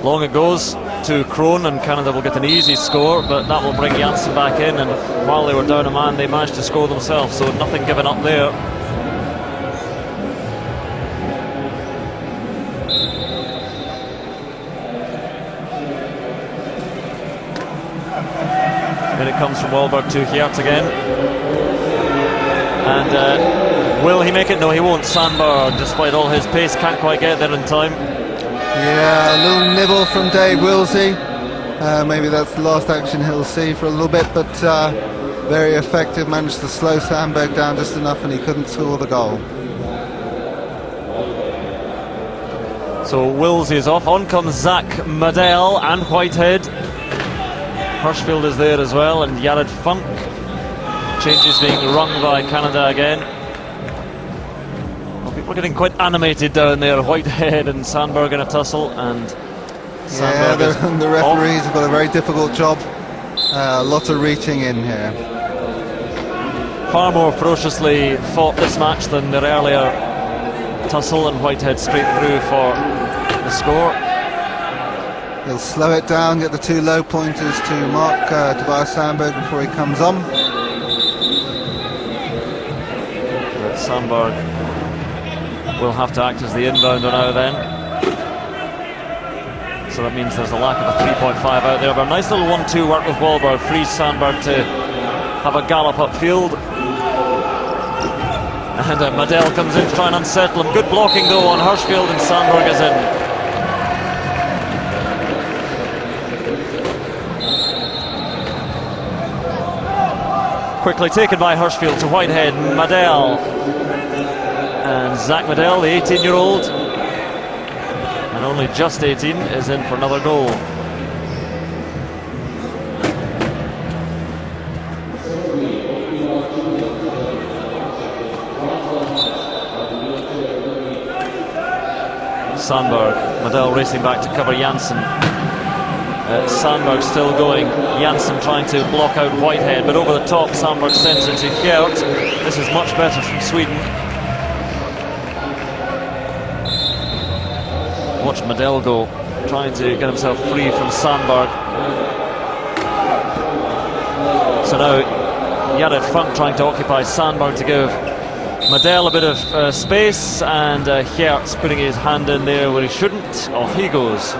Long it goes to Krohn, and Canada will get an easy score, but that will bring Janssen back in, and while they were down a man, they managed to score themselves, so nothing given up there. Then it comes from Wahlberg to Hjert again. And will he make it? No, he won't. Sandberg, despite all his pace, can't quite get there in time. Yeah, a little nibble from Dave Willsey. Maybe that's the last action he'll see for a little bit, but very effective. Managed to slow Sandberg down just enough, and he couldn't score the goal. So Willsey is off. On comes Zach Madel and Whitehead. Hirschfield is there as well, and Jared Funk. Changes being rung by Canada again. Well, people are getting quite animated down there. Whitehead and Sandberg in a tussle, and Sandberg the referees have got a very difficult job. Lots of reaching in here. Far more ferociously fought this match than their earlier tussle, and Whitehead straight through for the score. He'll slow it down, get the 2 low pointers to mark Tobias Sandberg before he comes on. But Sandberg will have to act as the inbounder now then. So that means there's a lack of a 3.5 out there. But a nice little 1-2 work with Wahlberg, frees Sandberg to have a gallop upfield. And Madel comes in to try and unsettle him. Good blocking though on Hirschfield, and Sandberg is in. Quickly taken by Hirschfield to Whitehead, Madel. And Zach Madel, the 18-year-old, and only just 18, is in for another goal. Sandberg, Madel racing back to cover Janssen. Sandberg still going, Janssen trying to block out Whitehead, but over the top Sandberg sends it to Hjert. This is much better from Sweden. Watch Madel go, trying to get himself free from Sandberg. So now Jared Funk trying to occupy Sandberg to give Madel a bit of space, and Hjert's putting his hand in there where he shouldn't. Off he goes.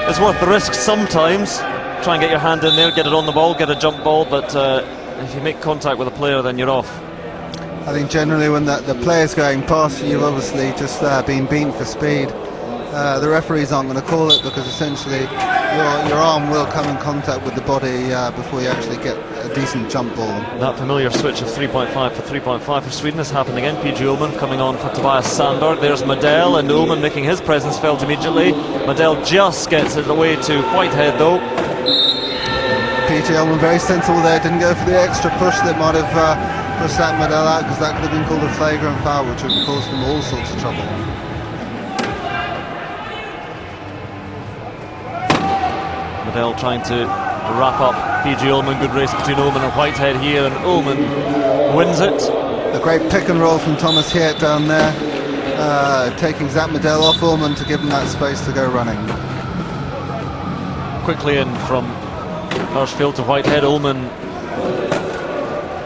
It's worth the risk sometimes. Try and get your hand in there, get it on the ball, get a jump ball, but if you make contact with a player, then you're off. I think generally when the player's going past you, you've obviously just been beaten for speed. The referees aren't going to call it because essentially your arm will come in contact with the body before you actually get a decent jump ball. That familiar switch of 3.5 for 3.5 for Sweden has happened again. PG Ullman coming on for Tobias Sandberg. There's Madel, and Ullman making his presence felt immediately. Madel just gets it away to Whitehead though. PG Ullman very sensible there, didn't go for the extra push that might have pushed that Madel out, because that could have been called a flagrant foul, which would have caused them all sorts of trouble. Madel trying to wrap up PG Ullman. Good race between Ullman and Whitehead here, and Ullman wins it. A great pick and roll from Thomas Hjert down there, taking Zach Madel off Ullman to give him that space to go running. Quickly in from Hirschfield to Whitehead. Ullman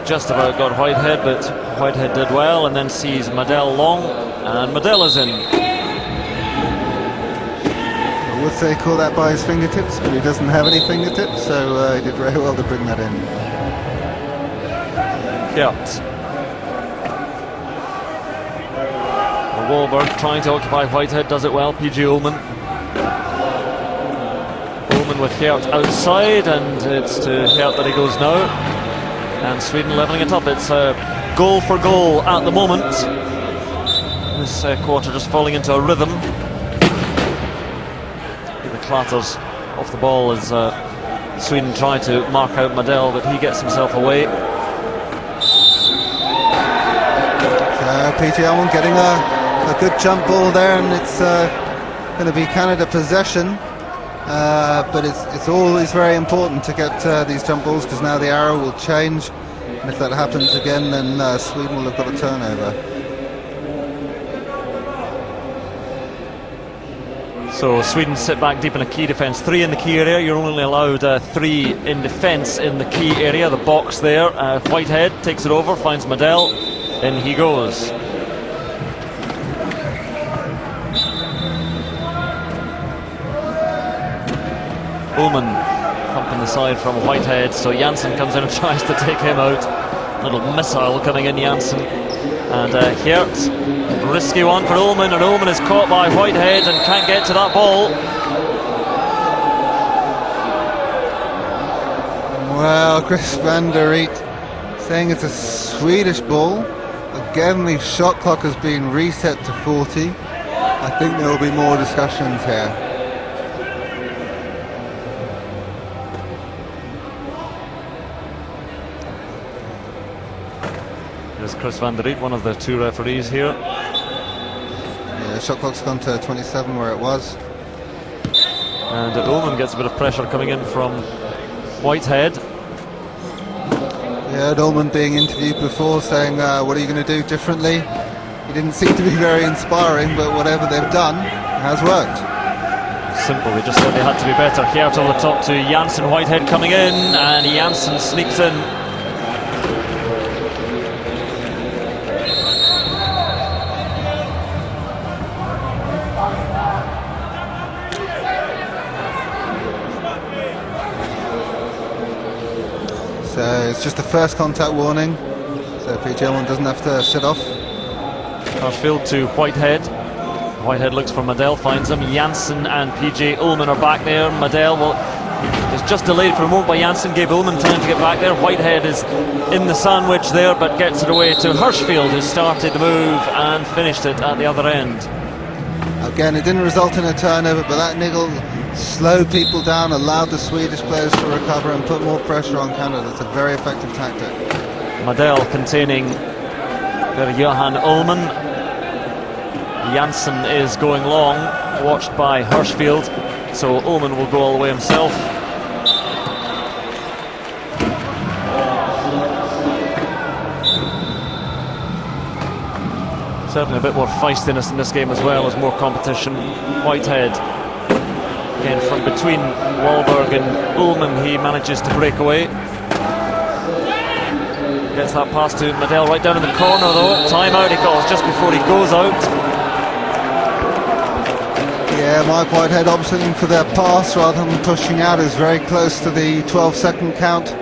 just about got Whitehead, but Whitehead did well, and then sees Madel long, and Madel is in. would say call that by his fingertips, but he doesn't have any fingertips, so he did very well to bring that in. Kjert. Wahlberg trying to occupy Whitehead, does it well. PG Ullman. Ullman with Kjert outside, and it's to Kjert that he goes now. And Sweden levelling it up. It's goal for goal at the moment. This quarter just falling into a rhythm. The clatters off the ball as Sweden try to mark out Madel, but he gets himself away. PG Ullman getting a good jump ball there, and it's going to be Canada possession. But it's always very important to get these jump balls, because now the arrow will change, and if that happens again, then Sweden will have got a turnover. So Sweden sit back deep in a key defence. 3 in the key area. You're only allowed 3 in defence in the key area. The box there. Whitehead takes it over, finds Madel. In he goes. Ullman thumping the side from Whitehead, so Janssen comes in and tries to take him out. Little missile coming in, Janssen. And Kjert, risky one for Ullman, and Ullman is caught by Whitehead and can't get to that ball. Well, Chris van der Riet saying it's a Swedish ball. Again, the shot clock has been reset to 40. I think there will be more discussions here. There's Chris van der Riet, one of the 2 referees here. Yeah, shot clock's gone to 27 where it was. And Ullman gets a bit of pressure coming in from Whitehead. Yeah, Ullman being interviewed before saying, what are you going to do differently? He didn't seem to be very inspiring, but whatever they've done has worked. Simple, they just thought they had to be better. Kjert over the top to Janssen, Whitehead coming in, and Janssen sneaks in. So it's just a first contact warning, so PG Ullman doesn't have to sit off. Hirschfield to Whitehead. Whitehead looks for Madel, finds him. Janssen and PG Ullman are back there. Madel is just delayed for a moment by Janssen, gave Ullman time to get back there. Whitehead is in the sandwich there, but gets it away to Hirschfield, who started the move and finished it at the other end. Again, it didn't result in a turnover, but that niggle slowed people down, allowed the Swedish players to recover and put more pressure on Canada. It's a very effective tactic. Madel containing Johan Ullman. Janssen is going long, watched by Hirschfield, so Ullman will go all the way himself. Certainly a bit more feistiness in this game as well, as more competition. Whitehead again from between Wahlberg and Ullman, he manages to break away. Gets that pass to Madel right down in the corner though. Time out he calls just before he goes out. Yeah, Mike Whitehead opting for their pass rather than pushing out is very close to the 12-second count.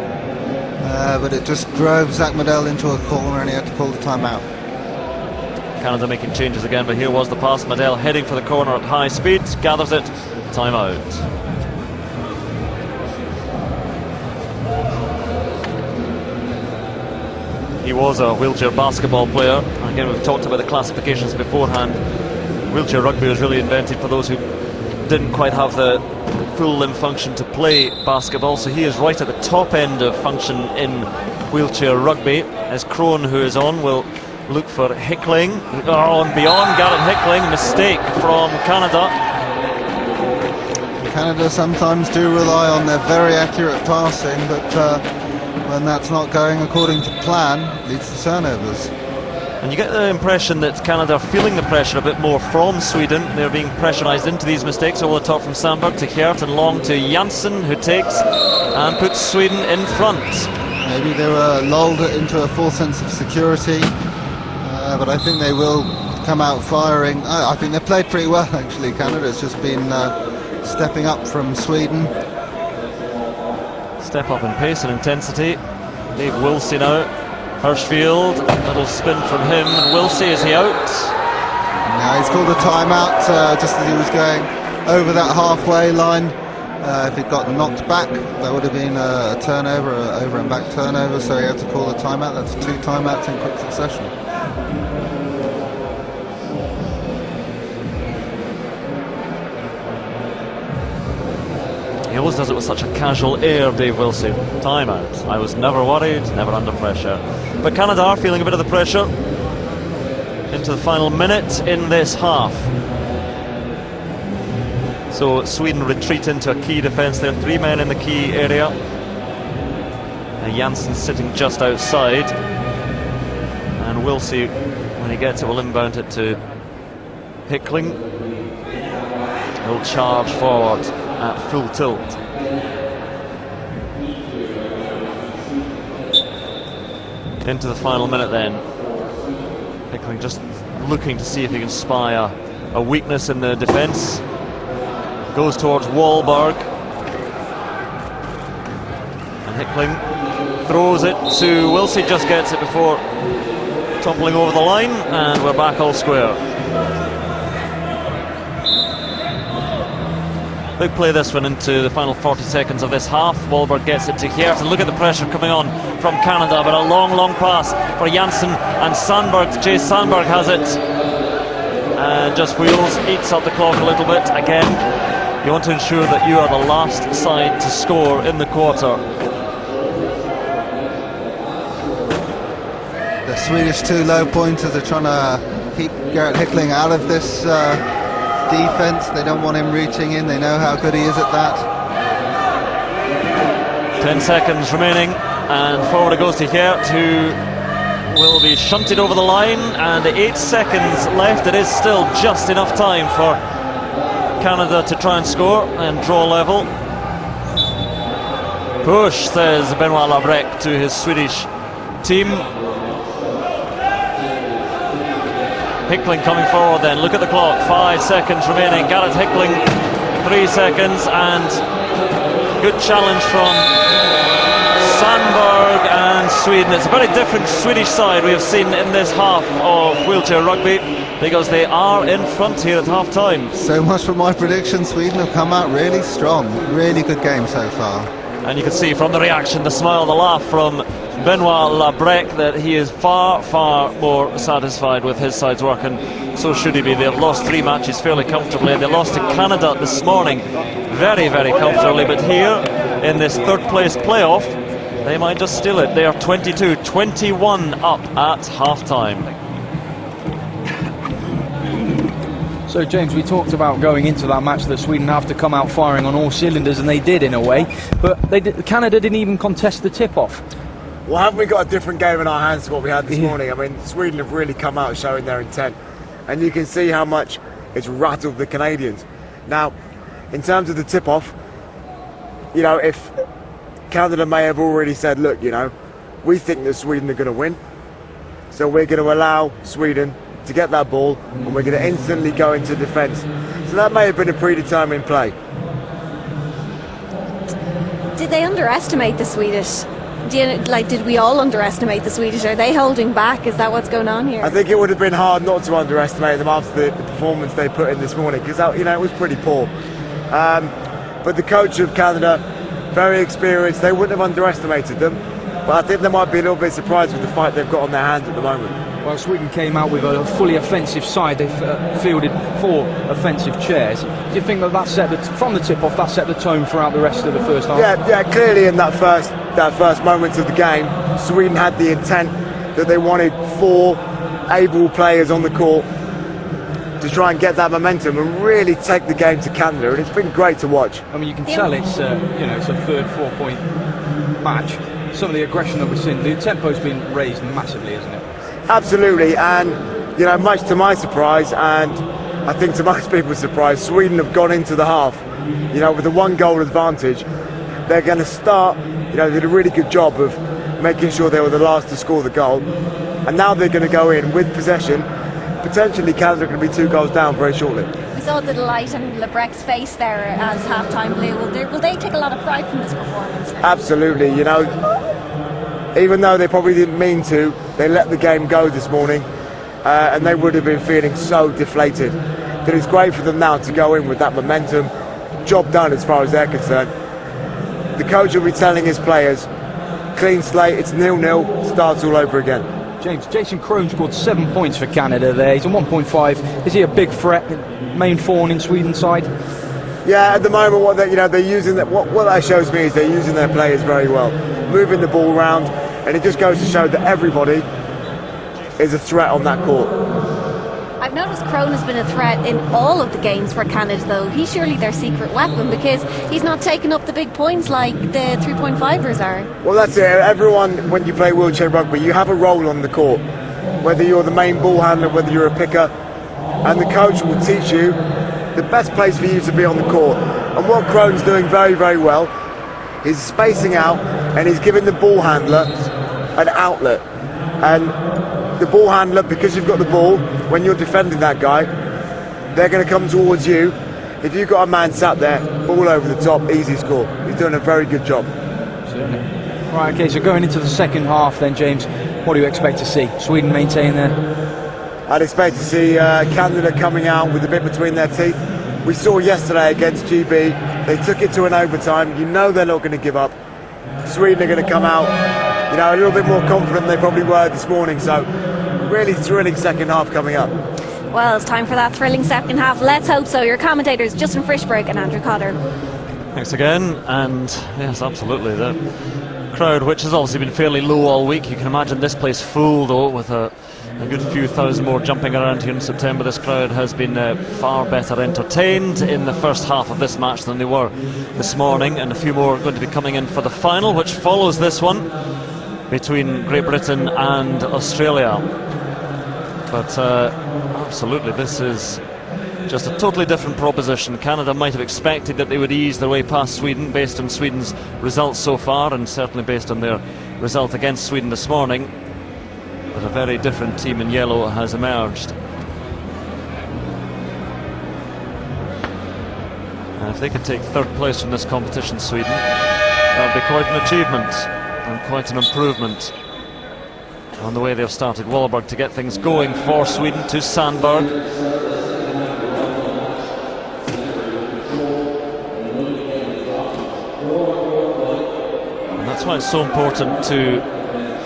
But it just drove Zach Madel into a corner and he had to call the timeout. Canada making changes again, but here was the pass. Madel heading for the corner at high speed, gathers it, time out. He was a wheelchair basketball player. Again, we've talked about the classifications beforehand. Wheelchair rugby was really invented for those who didn't quite have the full limb function to play basketball, so he is right at the top end of function in wheelchair rugby. As Crone, who is on, will look for Hickling. Oh, and beyond Garrett Hickling, mistake from Canada. Canada sometimes do rely on their very accurate passing, but when that's not going according to plan, it leads to turnovers. And you get the impression that Canada are feeling the pressure a bit more from Sweden. They're being pressurised into these mistakes. Over the top from Sandberg to Kjert and long to Janssen, who takes and puts Sweden in front. Maybe they were lulled into a false sense of security, but I think they will come out firing. I think they played pretty well actually. Canada has just been stepping up from Sweden. Step up in pace and intensity. Dave Wilsey now. Hirschfield, little spin from him, and Wilsey, is he out? Now he's called a timeout just as he was going over that halfway line. If he'd got knocked back, that would have been a turnover, a over and back turnover, so he had to call a timeout. That's 2 timeouts in quick succession. He always does it with such a casual air, Dave Wilson. Timeout. I was never worried, never under pressure. But Canada are feeling a bit of the pressure into the final minute in this half. So Sweden retreat into a key defence. There are 3 men in the key area. Janssen sitting just outside. And Wilsey, when he gets it, will inbound it to Hickling. He'll charge forward at full tilt. Into the final minute then. Hickling just looking to see if he can spy a weakness in the defence. Goes towards Wahlberg. And Hickling throws it to Wilsey, just gets it before toppling over the line, and we're back all square. Big play this one into the final 40 seconds of this half. Wahlberg gets it to Geert, and look at the pressure coming on from Canada, but a long pass for Janssen, and Sandberg, Jay Sandberg has it, and just wheels, eats up the clock a little bit. Again, you want to ensure that you are the last side to score in the quarter. The Swedish 2 low pointers are trying to keep Garrett Hickling out of this defence. They don't want him reaching in. They know how good he is at that. 10 seconds remaining, and forward it goes to Geert, who will be shunted over the line, and 8 seconds left. It is still just enough time for Canada to try and score and draw level. Push, says Benoit Labrec to his Swedish team. Hickling coming forward then, look at the clock, 5 seconds remaining. Garrett Hickling, 3 seconds, and good challenge from Sandberg and Sweden. It's a very different Swedish side we have seen in this half of wheelchair rugby, because they are in front here at half time. So much for my prediction. Sweden have come out really strong. Really good game so far. And you can see from the reaction, the smile, the laugh from Benoit Labrec, that he is far more satisfied with his side's work, and so should he be. They've lost 3 matches fairly comfortably. They lost to Canada this morning very comfortably, but here in this 3rd place playoff, they might just steal it. They are 22-21 up at half time. So James, we talked about going into that match that Sweden have to come out firing on all cylinders, and they did in a way, but Canada didn't even contest the tip-off. Well, haven't we got a different game in our hands to what we had this morning? I mean, Sweden have really come out showing their intent, and you can see how much it's rattled the Canadians. Now, in terms of the tip-off, you know, if Canada may have already said, look, you know, we think that Sweden are going to win, so we're going to allow Sweden to get that ball, and we're going to instantly go into defence. So that may have been a predetermined play. Did they underestimate the Swedish? Did we all underestimate the Swedish? Are they holding back? Is that what's going on here? I think it would have been hard not to underestimate them after the performance they put in this morning, because, you know, it was pretty poor. But the coach of Canada, very experienced, they wouldn't have underestimated them, but I think they might be a little bit surprised with the fight they've got on their hands at the moment. Well, Sweden came out with a fully offensive side. They fielded 4 offensive chairs. Do you think that set from the tip-off, that set the tone throughout the rest of the first half? Yeah, clearly in that first moments of the game, Sweden had the intent that they wanted 4 able players on the court to try and get that momentum and really take the game to Canada, and it's been great to watch. I mean, you can tell it's it's a 3rd 4-point match. Some of the aggression that we're seeing, the tempo's been raised massively, isn't it? Absolutely, and you know, much to my surprise, and I think to most people's surprise, Sweden have gone into the half, you know, with a 1 goal advantage. They're going to start, you know, they did a really good job of making sure they were the last to score the goal, and now they're going to go in with possession. Potentially Canada are going to be 2 goals down very shortly. We saw the delight on Lebrec's face there as half-time blew. Will they take a lot of pride from this performance? Absolutely, you know, even though they probably didn't mean to, they let the game go this morning, and they would have been feeling so deflated. That it's great for them now to go in with that momentum. Job done as far as they're concerned. The coach will be telling his players, clean slate, it's 0-0, starts all over again. James, Jason Crone scored 7 points for Canada there. He's on 1.5. Is he a big threat, main thorn in Sweden's side? Yeah, at the moment, what they're using. What that shows me is they're using their players very well, moving the ball around, and it just goes to show that everybody is a threat on that court. I've noticed Crone has been a threat in all of the games for Canada, though. He's surely their secret weapon because he's not taking up the big points like the 3.5ers are. Well, that's it. Everyone, when you play wheelchair rugby, you have a role on the court. Whether you're the main ball handler, whether you're a picker, and the coach will teach you the best place for you to be on the court. And what Crone's doing very, very well is spacing out, and he's giving the ball handler an outlet. And the ball handler, because you've got the ball, when you're defending that guy, they're going to come towards you. If you've got a man sat there, ball over the top, easy score. He's doing a very good job. Right, okay, so going into the second half then, James, what do you expect to see? Sweden maintain their... I'd expect to see Canada coming out with a bit between their teeth. We saw yesterday against GB, they took it to an overtime. You know they're not going to give up. Sweden are going to come out, you know, a little bit more confident than they probably were this morning. So really thrilling second half coming up. Well, it's time for that thrilling second half. Let's hope so. Your commentators, Justin Frischberg and Andrew Cotter. Thanks again, and yes, absolutely. The crowd, which has obviously been fairly low all week, you can imagine this place full though, with a good few thousand more jumping around here in September. This crowd has been far better entertained in the first half of this match than they were this morning, and a few more are going to be coming in for the final, which follows this one between Great Britain and Australia. But absolutely, this is just a totally different proposition. Canada might have expected that they would ease their way past Sweden based on Sweden's results so far, and certainly based on their result against Sweden this morning. But a very different team in yellow has emerged. And if they could take third place from this competition, Sweden, that would be quite an achievement and quite an improvement on the way they've started. Wahlberg to get things going for Sweden to Sandberg. And that's why it's so important to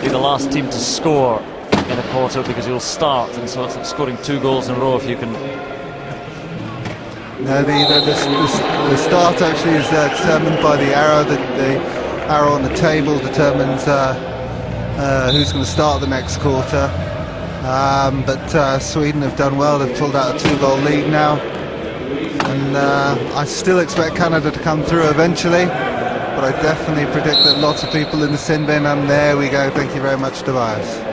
be the last team to score in a quarter, because you'll start, and so it's like scoring 2 goals in a row if you can. No, the start actually is determined by the arrow. The arrow on the table determines who's going to start the next quarter. But Sweden have done well. They've pulled out a 2-goal lead now, and I still expect Canada to come through eventually. But I definitely predict that lots of people in the sin bin, and there we go. Thank you very much, Tobias.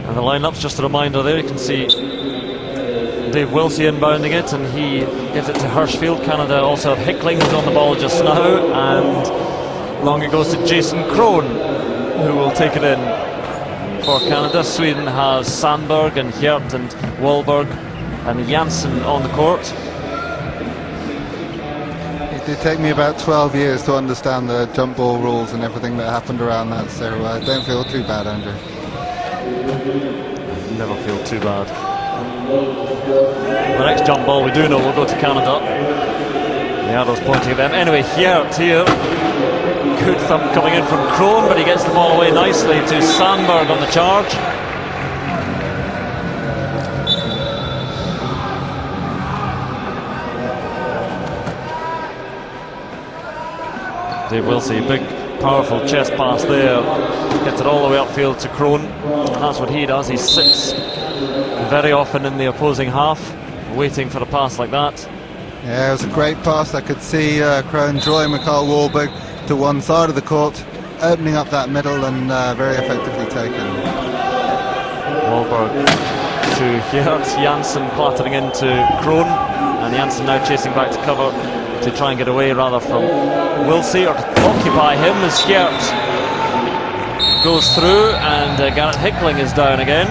And the lineup's just a reminder there. You can see Dave Wilsey inbounding it, and he gives it to Hirschfield. Canada also have Hickling, who's on the ball just now, and long it goes to Jason Crone, who will take it in for Canada. Sweden has Sandberg and Hjert and Wahlberg and Janssen on the court. It did take me about 12 years to understand the jump ball rules and everything that happened around that, so don't feel too bad, Andrew. Never feel too bad. The next jump ball we do know will go to Canada. The arrow's pointing at them. Anyway, Hjert here. Good thump coming in from Crone, but he gets the ball away nicely to Sandberg on the charge. Dave Wilsey, big powerful chest pass there, gets it all the way upfield to Crone, and that's what he does. He sits very often in the opposing half, waiting for a pass like that. Yeah, it was a great pass. I could see Crone drawing Mikael Wahlberg to one side of the court, opening up that middle, and very effectively taken. Wahlberg to Hjert, Janssen clattering into Crone, and Janssen now chasing back to cover to try and get away rather from Wilsey, or occupy him as Geert goes through, and Garrett Hickling is down again.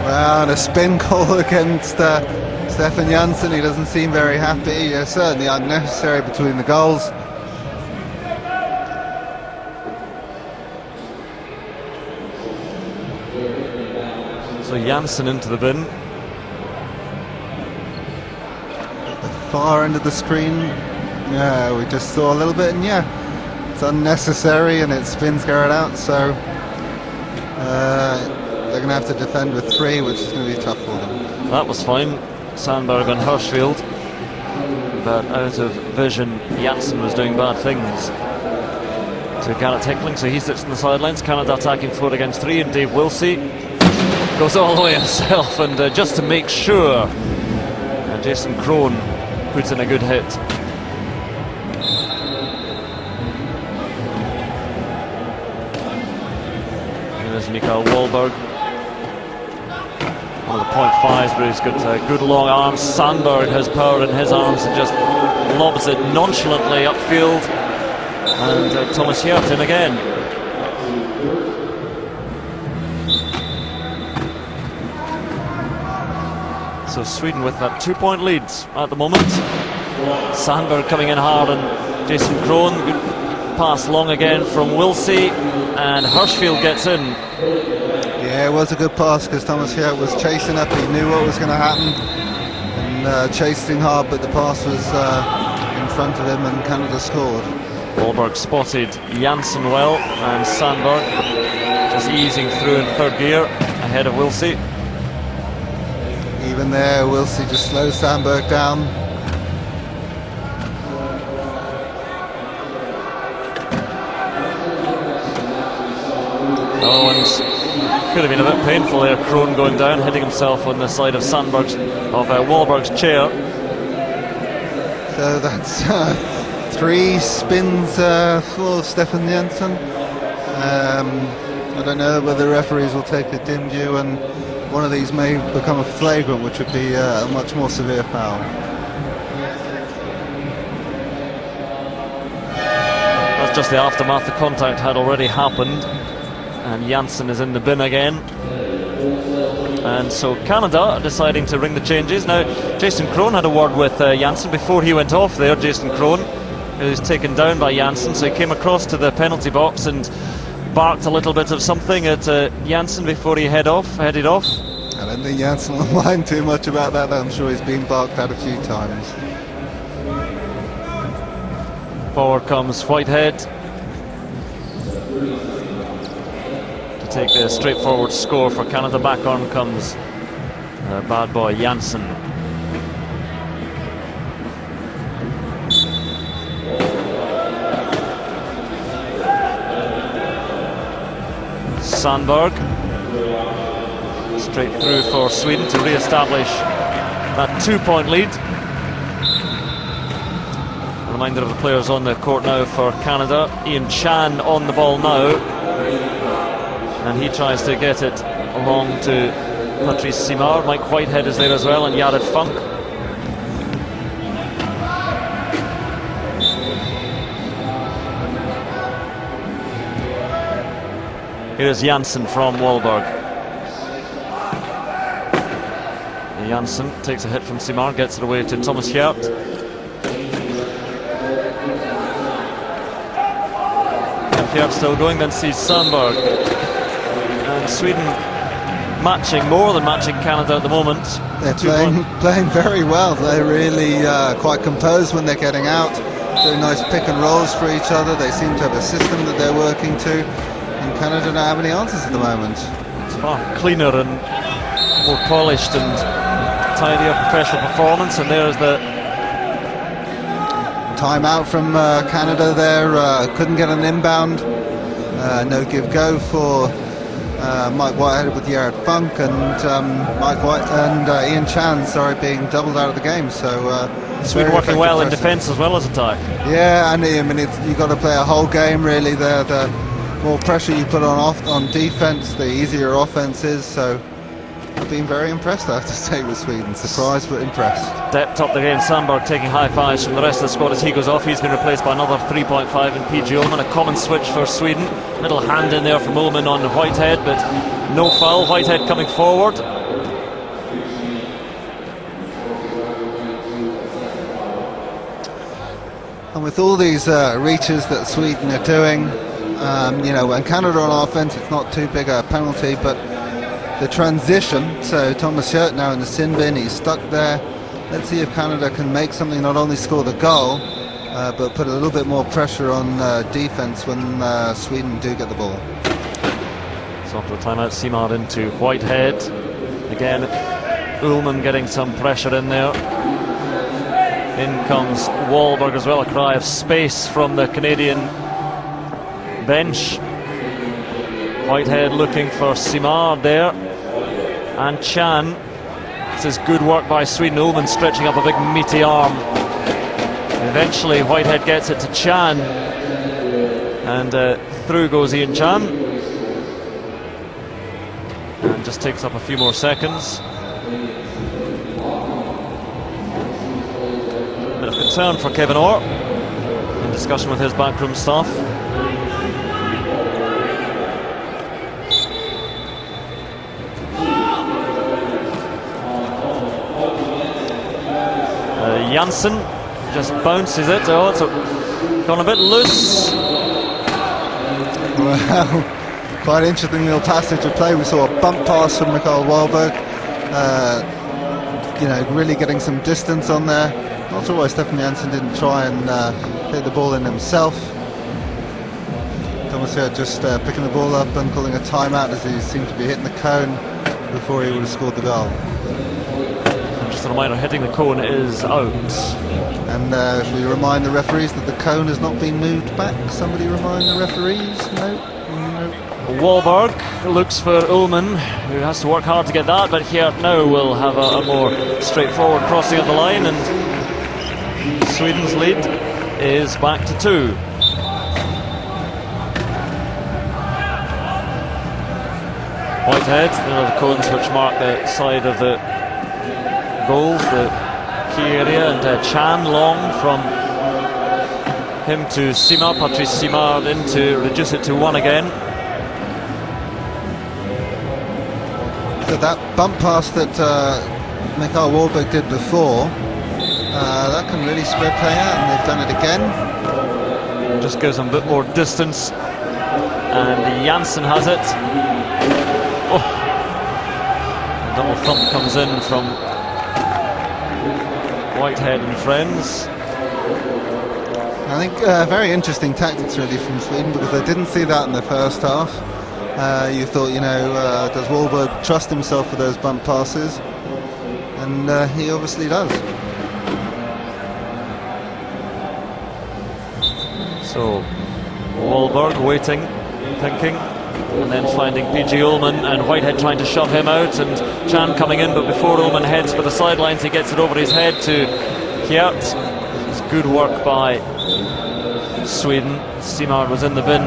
Well, and a spin call against Stefan Janssen. He doesn't seem very happy. Certainly unnecessary between the goals. So Janssen into the bin. Far end of the screen. Yeah, we just saw a little bit, and yeah, it's unnecessary, and it spins Garrett out. So they're going to have to defend with 3, which is going to be tough for them. That was fine. Sandberg and Hirschfield, but out of vision, Janssen was doing bad things to Garrett Hickling, so he sits on the sidelines. Canada attacking 4 against 3, and Dave Wilsey goes all the way himself, and just to make sure, Jason Crone puts in a good hit. There's Mikael Wahlberg, one of the .5s, but he's got good long arms. Sandberg has power in his arms and just lobs it nonchalantly upfield, and Thomas Geert in again. So Sweden with that 2-point lead at the moment. Sandberg coming in hard, and Jason Crone, good pass long again from Wilsey, and Hirschfield gets in. Yeah, it was a good pass because Thomas Geert was chasing up. He knew what was going to happen, and chasing hard, but the pass was in front of him, and Canada scored. Wahlberg spotted Janssen well, and Sandberg just easing through in 3rd gear ahead of Wilsey. Even there, Wilsey just slows Sandberg down. Oh, and could have been a bit painful there. Crone going down, hitting himself on the side of Wahlberg's chair. So that's 3 spins for Stefan Janssen. I don't know whether the referees will take a dim view, and one of these may become a flagrant, which would be a much more severe foul. That's just the aftermath. The contact had already happened, and Janssen is in the bin again. And so Canada are deciding to ring the changes. Now, Jason Crone had a word with Janssen before he went off there. Jason Crone, who was taken down by Janssen, so he came across to the penalty box and barked a little bit of something at Janssen before he headed off. I don't think Janssen will mind too much about that. I'm sure he's been barked at a few times. Forward comes Whitehead to take the straightforward score for Canada. Back on comes bad boy Janssen. Sandberg straight through for Sweden to re-establish that 2-point lead. A reminder of the players on the court now for Canada. Ian Chan on the ball now, and he tries to get it along to Patrice Simard. Mike Whitehead is there as well, and Yared Funk. Here's Janssen from Wahlberg. Janssen takes a hit from Simard, gets it away to Thomas Geert. And Geert still going, then sees Sandberg. And Sweden more than matching Canada at the moment. They're playing very well. They're really quite composed when they're getting out. Doing nice pick and rolls for each other. They seem to have a system that they're working to. And Canada don't have any answers at the moment. It's far cleaner and more polished and tidier professional performance, and there's the timeout from Canada there. Couldn't get an inbound. No give go for Mike Whitehead with Yared Funk, and Ian Chan, being doubled out of the game. So Sweden working well in defence as well as attack. Yeah, and I mean you've got to play a whole game really. The more pressure you put on defence, the easier offense is. So I've been very impressed, I have to say, with Sweden. Surprised but impressed. Stepped up the game. Sandberg taking high fives from the rest of the squad as he goes off. He's been replaced by another 3.5 in PG Ullman. A common switch for Sweden. Little hand in there from Ullman on Whitehead, but no foul. Whitehead coming forward. And with all these reaches that Sweden are doing, when Canada on offense, it's not too big a penalty, but the transition, so Thomas Shirt now in the sin bin, he's stuck there. Let's see if Canada can make something, not only score the goal, but put a little bit more pressure on defence when Sweden do get the ball. So after the timeout, Simard into Whitehead. Again, Ullman getting some pressure in there. In comes Wahlberg as well, a cry of space from the Canadian bench. Whitehead looking for Simard there, and Chan. This is good work by Sweden. Ullman stretching up a big meaty arm. Eventually Whitehead gets it to Chan, and through goes Ian Chan, and just takes up a few more seconds. A bit of concern for Kevin Orr in discussion with his backroom staff. Janssen just bounces it. Oh, it's gone a bit loose. Well, quite interesting little passage of play. We saw a bump pass from Mikael Wahlberg. Really getting some distance on there. Not sure why Stefan Janssen didn't try and hit the ball in himself. Thomas here just picking the ball up and calling a timeout as he seemed to be hitting the cone before he would have scored the goal. Just a reminder, hitting the cone is out. And if we remind the referees that the cone has not been moved back. Somebody remind the referees? No. Wahlberg looks for Ullman, who has to work hard to get that, but here now will have a more straightforward crossing of the line, and Sweden's lead is back to 2. Whitehead, there are the cones which mark the side of the goals, the key area, and Chan long from him to Simard, Patrice Simard in to reduce it to 1 again. So that bump pass that Mikael Wahlberg did before, that can really spread play out, and they've done it again. Just gives them a bit more distance, and Janssen has it. Oh, double thump comes in from Whitehead and friends. I think very interesting tactics really from Sweden, because they didn't see that in the first half. You thought, does Wahlberg trust himself for those bump passes? And he obviously does. So Wahlberg waiting, thinking, and then finding PG Ullman, and Whitehead trying to shove him out, and Chan coming in, but before Ullman heads for the sidelines, he gets it over his head to Hjert. It's good work by Sweden. Simard was in the bin.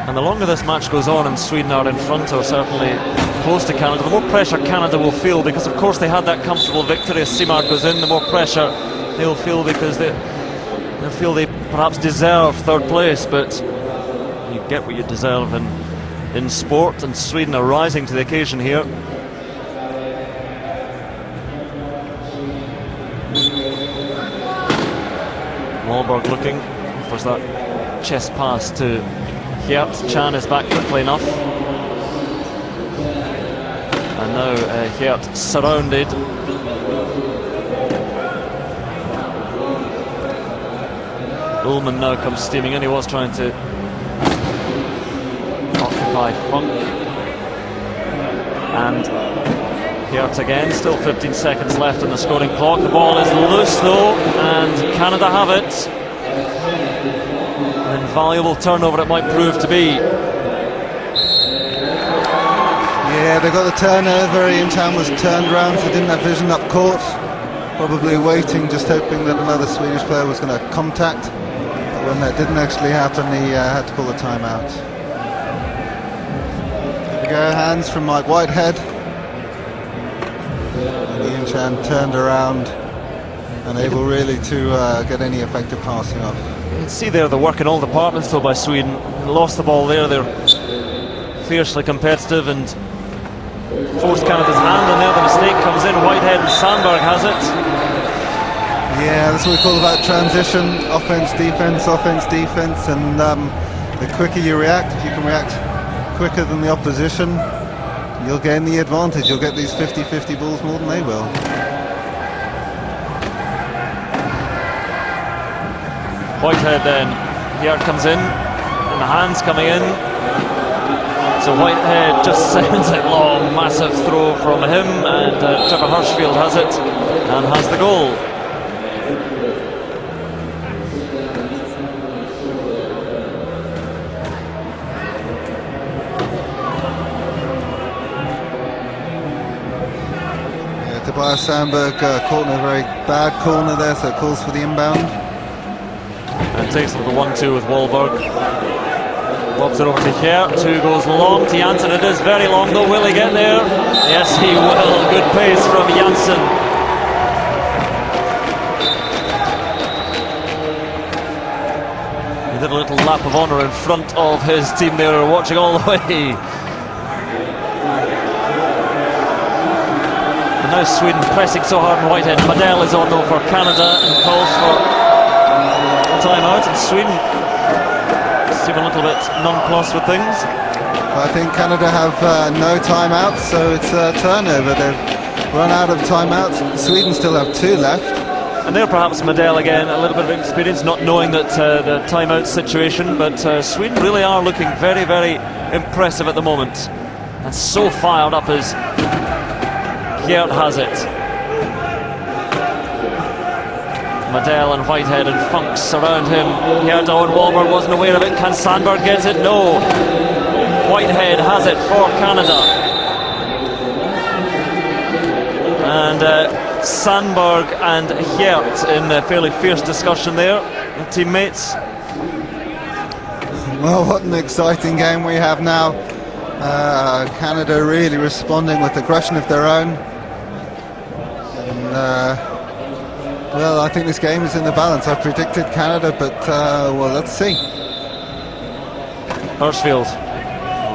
And the longer this match goes on and Sweden are in front, or certainly close to Canada, the more pressure Canada will feel, because of course they had that comfortable victory. As Simard goes in, the more pressure they'll feel, because they'll feel they perhaps deserve third place, but you get what you deserve in sport, and Sweden are rising to the occasion here. Wahlberg looking for that chest pass to Hjert. Chan is back quickly enough, and now Hjert surrounded. Ullman now comes steaming in. He was trying to occupy Funk, and Hjert again. Still 15 seconds left on the scoring clock. The ball is loose though, and Canada have it. An invaluable turnover it might prove to be. Yeah, they got the turnover. Ian Chan was turned around, so didn't have vision up court. probably waiting, just hoping that another Swedish player was going to contact. But when that didn't actually happen, he had to call a timeout. Here we go, hands from Mike Whitehead. And Ian Chan turned around, unable really to get any effective passing off. You can see there the work in all departments though by Sweden. Lost the ball there, they're fiercely competitive and forced Canada's hand, and there the mistake comes in. Whitehead and Sandberg has it. Yeah, that's what we call about transition, offense, defense, and the quicker you react, if you can react quicker than the opposition, you'll gain the advantage. You'll get these 50-50 balls more than they will. Whitehead then, here it comes in, and the hands coming in. So Whitehead just sends it long, massive throw from him, and Trevor Hirschfield has it, and has the goal. Yeah, Tobias Sandberg caught in a very bad corner there, so it calls for the inbound. And takes it with the 1-2 with Wahlberg. Lobs it over to Geert, who goes long to Janssen. It is very long though. Will he get there? Yes, he will. Good pace from Janssen. He did a little lap of honour in front of his team there, watching all the way. And now Sweden pressing so hard on Whitehead. Madel is on though for Canada and calls for time-out, and Sweden seem a little bit nonplussed with things. I think Canada have no timeouts, so it's a turnover. They've run out of timeouts. Sweden still have 2 left. And there perhaps Madel again, a little bit of experience, not knowing that the timeout situation, but Sweden really are looking very, very impressive at the moment. And so fired up as Geert has it. Madel and Whitehead and Funks around him. Geert and Wahlberg wasn't aware of it. Can Sandberg get it? No. Whitehead has it for Canada. And Sandberg and Geert in a fairly fierce discussion there, the teammates. Well, what an exciting game we have now. Canada really responding with aggression of their own. And well, I think this game is in the balance. I predicted Canada, but well, let's see. Hirschfield,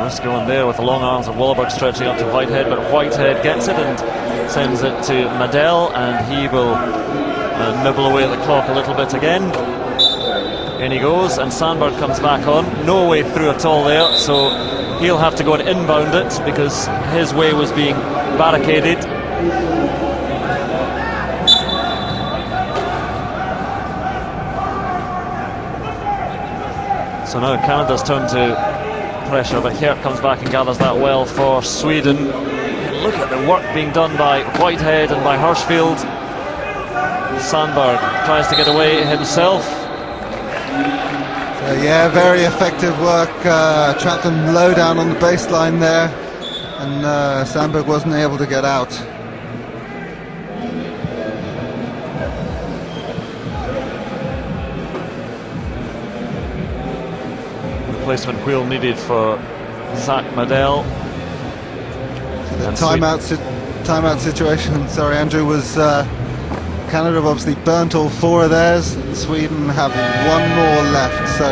risky one there with the long arms of Wahlberg stretching up to Whitehead, but Whitehead gets it and sends it to Madel, and he will nibble away at the clock a little bit again. In he goes, and Sandberg comes back on. No way through at all there, so he'll have to go and inbound it because his way was being barricaded. So now Canada's turn to pressure, but Geert comes back and gathers that well for Sweden. And look at the work being done by Whitehead and by Hirschfield. Sandberg tries to get away himself. Yeah, very effective work. Trapped them low down on the baseline there, and Sandberg wasn't able to get out. Replacement wheel needed for Zach Madel. The timeout situation, sorry Andrew, was Canada have obviously burnt all 4 of theirs. Sweden have 1 more left, so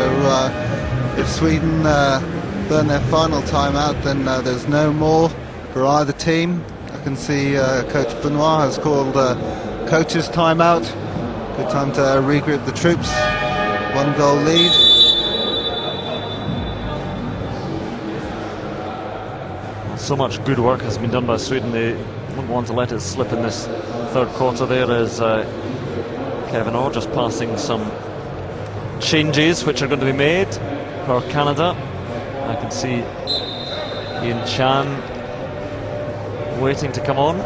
if Sweden burn their final timeout, then there's no more for either team. I can see Coach Benoit has called coach's timeout. Good time to regroup the troops. 1 goal lead. So much good work has been done by Sweden. They wouldn't want to let it slip in this 3rd quarter. There is Kevin Orr just passing some changes which are going to be made for Canada. I can see Ian Chan waiting to come on.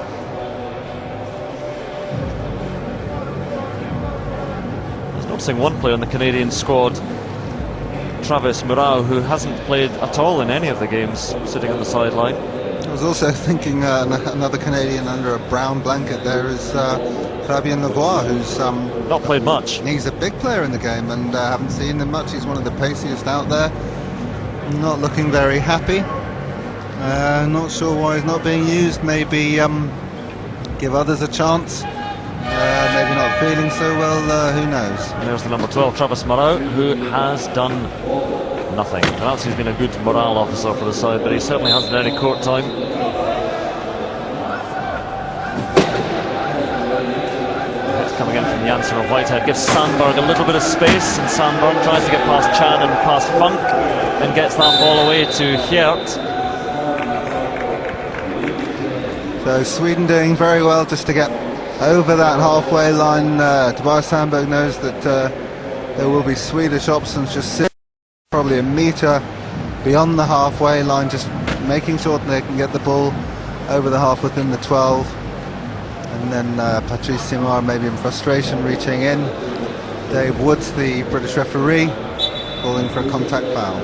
I was noticing one player in the Canadian squad, Travis Murao, who hasn't played at all in any of the games, sitting on the sideline. I was also thinking another Canadian under a brown blanket there is Fabien Lavoie, who's not played much. He's a big player in the game, and haven't seen him much. He's one of the paciest out there. Not looking very happy. Not sure why he's not being used. Maybe give others a chance. Maybe not feeling so well. Who knows? And there's the number 12, Travis Morrow, who has done nothing. Perhaps he's been a good morale officer for the side, but he certainly hasn't had any court time. It's coming in from Janssen of Whitehead, gives Sandberg a little bit of space, and Sandberg tries to get past Chan and past Funk, and gets that ball away to Hjert. So Sweden doing very well just to get over that halfway line. Tobias Sandberg knows that there will be Swedish options just sitting probably a metre beyond the halfway line, just making sure that they can get the ball over the half within the 12. And then Patrice Simard, maybe in frustration, reaching in. Dave Woods, the British referee, calling for a contact foul.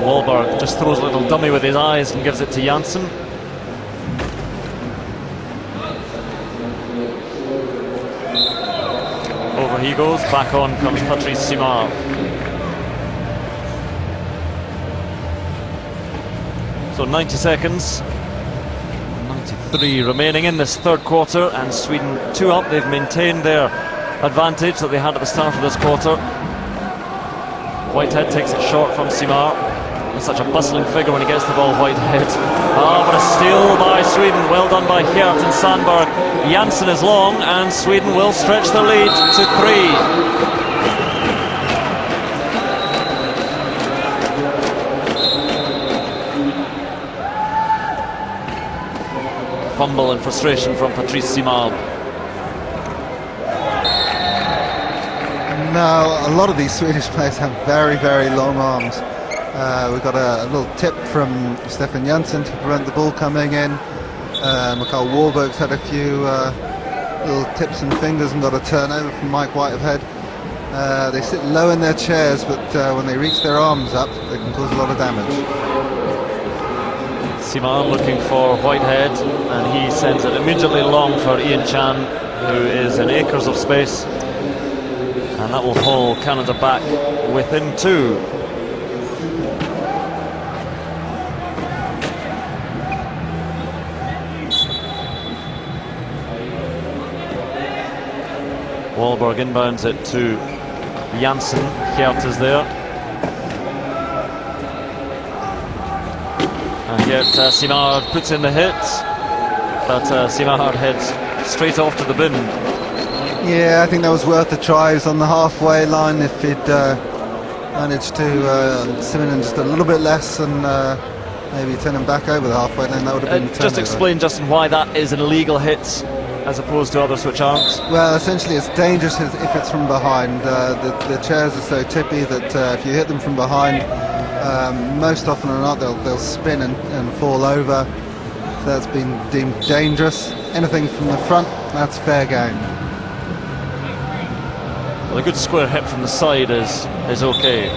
Wahlberg just throws a little dummy with his eyes and gives it to Janssen. Over he goes, back on comes Patrice Simard. So 90 seconds, 93 remaining in this third quarter, and Sweden 2 up. They've maintained their advantage that they had at the start of this quarter. Whitehead takes it short from Simard. He's such a bustling figure when he gets the ball, Whitehead. But a steal by Sweden. Well done by Hjert and Sandberg. Janssen is long, and Sweden will stretch the lead to 3. Fumble and frustration from Patrice Simard. Now, a lot of these Swedish players have very, very long arms. We've got a little tip from Stefan Janssen to prevent the ball coming in. Mikael Wahlberg's had a few little tips and fingers and got a turnover from Mike Whitehead. They sit low in their chairs, but when they reach their arms up, they can cause a lot of damage. Simard looking for Whitehead, and he sends it immediately long for Ian Chan, who is in acres of space, and that will haul Canada back within 2. Wahlberg inbounds it to Janssen. Hjert is there. And yet Simard puts in the hit, but Simard heads straight off to the bin. Yeah, I think that was worth the tries on the halfway line. If he'd managed to sim in just a little bit less and maybe turn him back over the halfway line, that would have been the just explain, Justin, why that is an illegal hit as opposed to others which aren't. Well, essentially it's dangerous if it's from behind. The chairs are so tippy that if you hit them from behind, most often than not they'll spin and fall over. So that's been deemed dangerous. Anything from the front, that's fair game. Well, a good square hit from the side is okay.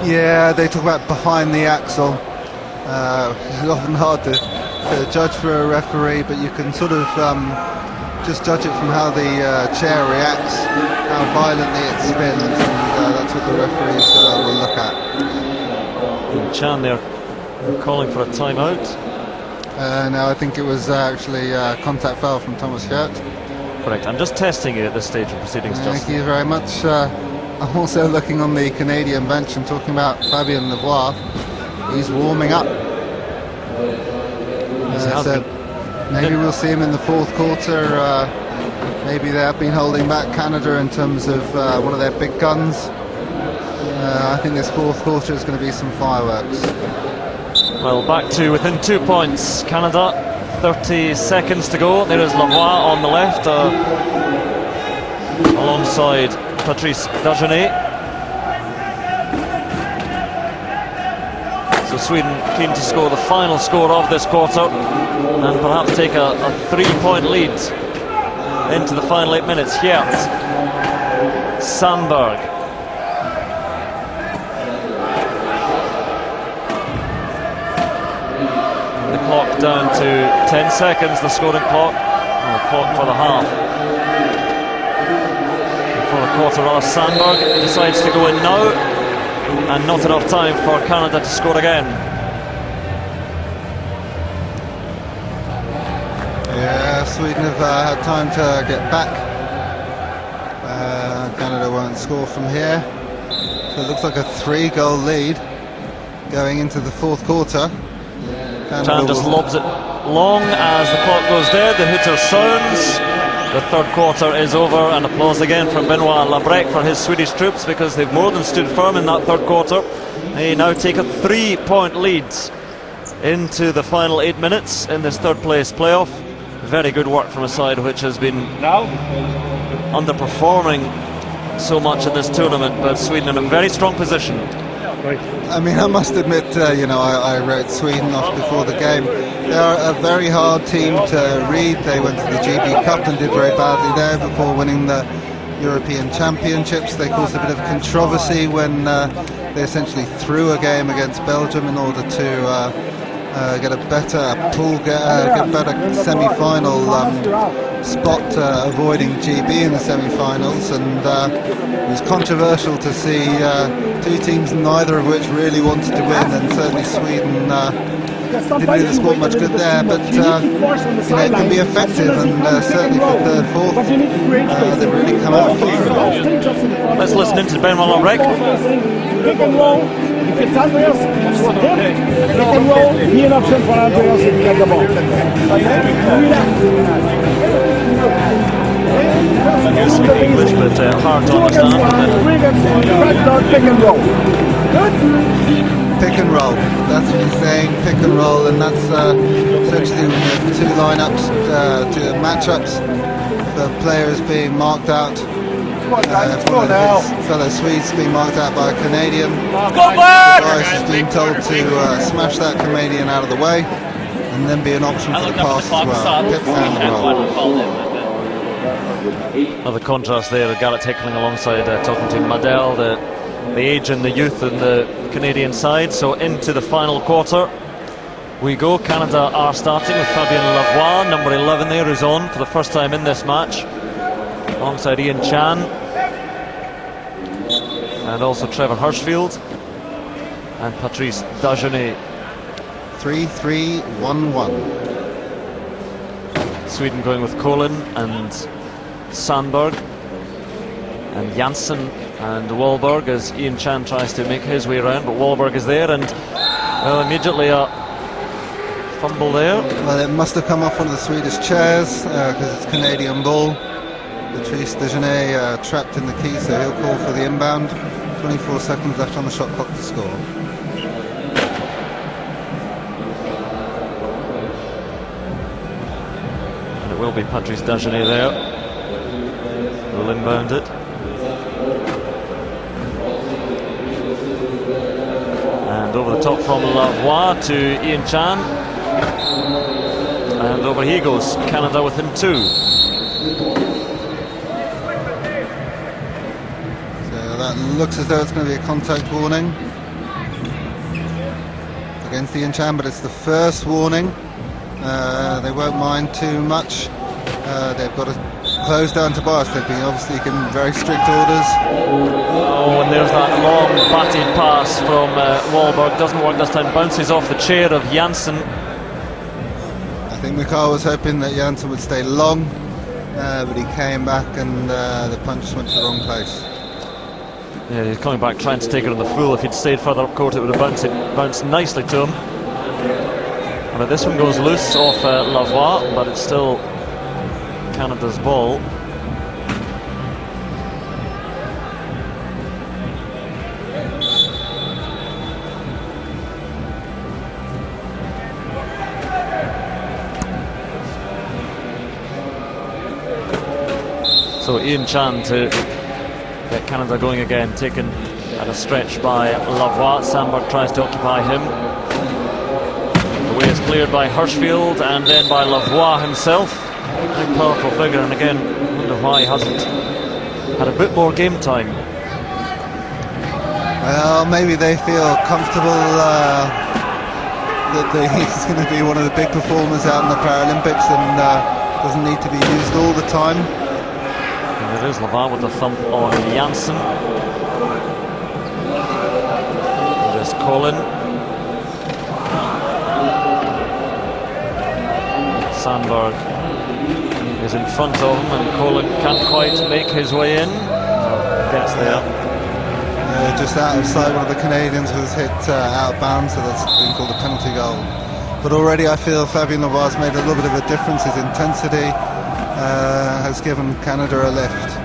Yeah, they talk about behind the axle. It's often hard to judge for a referee, but you can sort of just judge it from how the chair reacts, how violently it spins, and that's what the referees will look at. And Chan there calling for a timeout. No, I think it was actually contact foul from Thomas Hjert. Correct. I'm just testing you at this stage of proceedings, Thank Justin. you very much. I'm also looking on the Canadian bench and talking about Fabien Lavoie. He's warming up. So maybe we'll see him in the fourth quarter. Maybe they have been holding back Canada in terms of one of their big guns. I think this fourth quarter is going to be some fireworks. Well, back to within 2 points. Canada, 30 seconds to go. There is Lavoie on the left, alongside Patrice Dagenet. So Sweden keen to score the final score of this quarter and perhaps take a 3-point lead into the final 8 minutes. Hjert, Sandberg, the clock down to 10 seconds, the scoring clock. The clock for the half. For the quarter, rather, Sandberg decides to go in now, and not enough time for Canada to score again. Yeah, Sweden have had time to get back. Canada won't score from here. So it looks like a 3-goal lead going into the fourth quarter. Chan just lobs it long as the clock goes dead. The hooter sounds. The third quarter is over, and applause again from Benoit Labrec for his Swedish troops, because they've more than stood firm in that third quarter. They now take a 3-point lead into the final 8 minutes in this third place playoff. Very good work from a side which has been underperforming so much in this tournament, but Sweden in a very strong position. I mean, I must admit, I wrote Sweden off before the game. They are a very hard team to read. They went to the GB Cup and did very badly there before winning the European Championships. They caused a bit of controversy when they essentially threw a game against Belgium in order to get a better pool, get a better semi-final spot, avoiding GB in the semi-finals, and it was controversial to see two teams, neither of which really wanted to win, and certainly Sweden didn't really score much good there, but it can be effective, and certainly for third, fourth, they've really come out firing. Let's listen into Benoit Labrec. Pick and roll. If it's Andreas, it's for him. Pick and roll. Be an option for Andreas if you get the ball. You speak English, but hard to understand. Pick and roll. Good. Pick and roll. That's what he's saying. Pick and roll, and that's essentially two lineups, two matchups. The players being marked out. Fellow Swedes being marked out by a Canadian. Boris is being told to smash that Canadian out of the way, and then be an option for the pass as well. Pick and roll. Another contrast there, Garrett Hickling alongside talking to Madel, the age and the youth in the Canadian side. So into the final quarter we go. Canada are starting with Fabien Lavoie, number 11 there, who's on for the first time in this match, alongside Ian Chan and also Trevor Hirschfield and Patrice Dagenet. 3-3-1-1. Sweden going with Colin and Sandberg and Janssen and Wahlberg as Ian Chan tries to make his way around, but Wahlberg is there, and immediately a fumble there. Well, it must have come off one of the Swedish chairs because it's Canadian ball. Patrice Dagenet trapped in the key, so he'll call for the inbound. 24 seconds left on the shot clock to score. And it will be Patrice Dagenet there. Will inbound it. And over the top from Lavoie to Ian Chan. And over he goes. Canada within 2. That looks as though it's going to be a contact warning against Ian Chan, but it's the first warning. They won't mind too much. They've got to close down Tobias. They've been obviously given very strict orders. Oh, and there's that long batted pass from Wahlberg. Doesn't work this time. Bounces off the chair of Janssen. I think Mikhail was hoping that Janssen would stay long, but he came back and the punch went to the wrong place. Yeah, he's coming back trying to take it on the full. If he'd stayed further up court, it would have bounced nicely to him. And this one goes loose off Lavoie, but it's still Canada's ball. So Ian Chan to get Canada going again, taken at a stretch by Lavoie. Sandberg tries to occupy him. The way is cleared by Hirschfield and then by Lavoie himself. A powerful figure, and again, I wonder why he hasn't had a bit more game time. Well, maybe they feel comfortable that he's going to be one of the big performers out in the Paralympics and doesn't need to be used all the time. And there is Lavar with the thump on Janssen. There's Colin. Sandberg is in front of him, and Colin can't quite make his way in. Gets there. Just out of sight, one of the Canadians was hit out of bounds, so that's been called a penalty goal. But already I feel Fabien Lavar's made a little bit of a difference. His intensity has given Canada a lift.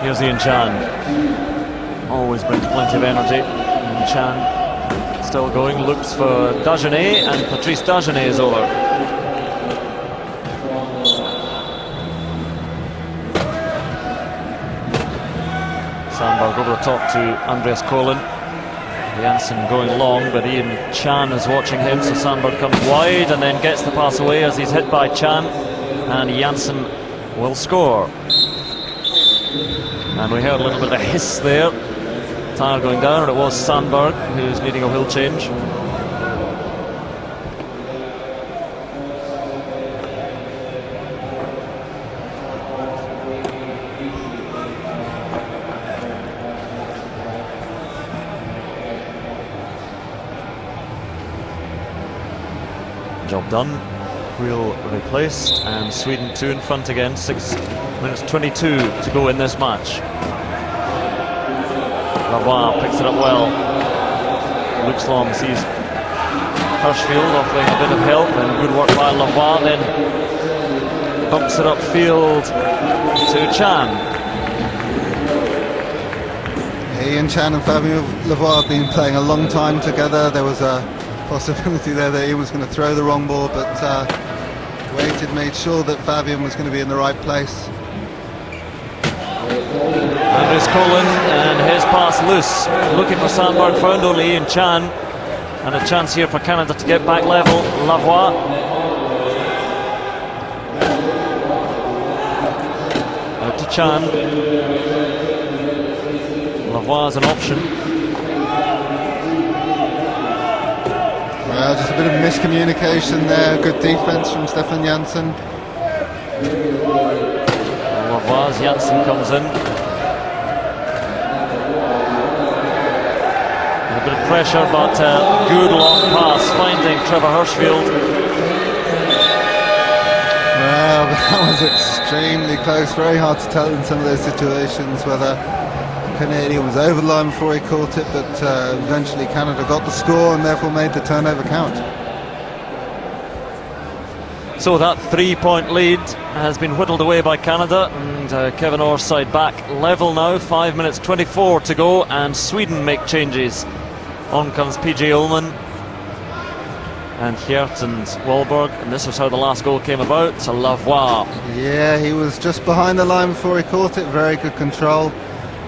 Here's Ian Chan. Always brings plenty of energy. Ian Chan still going, looks for Dagenet, and Patrice Dagenet is over. Sandberg over the top to Andreas Colin. Janssen going long, but Ian Chan is watching him, so Sandberg comes wide and then gets the pass away as he's hit by Chan, and Janssen will score. And we heard a little bit of a hiss there. Tyre going down, and it was Sandberg who's needing a wheel change. Job done. Wheel replaced, and Sweden 2 in front again. 6 minutes 22 to go in this match. Lavoie picks it up well. Looks long, sees Hirschfield offering a bit of help, and good work by Lavoie. Then bumps it upfield to Chan. Ian Chan and Fabien Lavoie have been playing a long time together. There was a possibility there that he was going to throw the wrong ball, but waited, made sure that Fabien was going to be in the right place. Andreas Colin, and his pass loose. Looking for Sandberg, found only Ian Chan. And a chance here for Canada to get back level. Lavoie. Out to Chan. Lavoie is an option. Well, just a bit of miscommunication there. Good defence from Stefan Janssen. Lavoie, Janssen comes in. A bit of pressure, but good long pass, finding Trevor Hirschfield. Well, that was extremely close. Very hard to tell in some of those situations whether the Canadian was over the line before he caught it, but eventually Canada got the score and therefore made the turnover count. So that 3-point lead has been whittled away by Canada, and Kevin Orr's side back level now. 5 minutes 24 to go, and Sweden make changes. On comes PJ Ullman and Geert and Wahlberg, and this was how the last goal came about. To Lavoie. Yeah, he was just behind the line before he caught it. Very good control,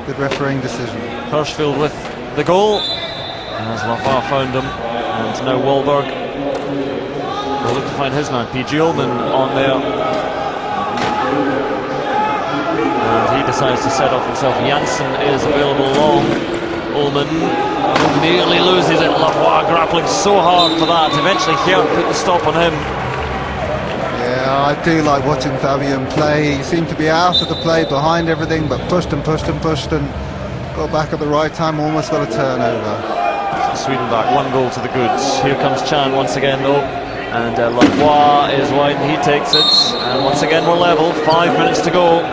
good refereeing decision. Hirschfield with the goal, as Lavoie found him, and now Wahlberg will look to find his man. PJ Ullman on there, and he decides to set off himself. Janssen is available long. Ullman nearly loses it. Lavoie grappling so hard for that. Eventually Geert put the stop on him. Yeah, I do like watching Fabien play. He seemed to be out of the play, behind everything, but pushed and pushed and pushed, and got back at the right time, almost got a turnover. Sweden back, 1 goal to the goods. Here comes Chan once again though, and Lavoie is wide and he takes it, and once again we're level. 5 minutes to go.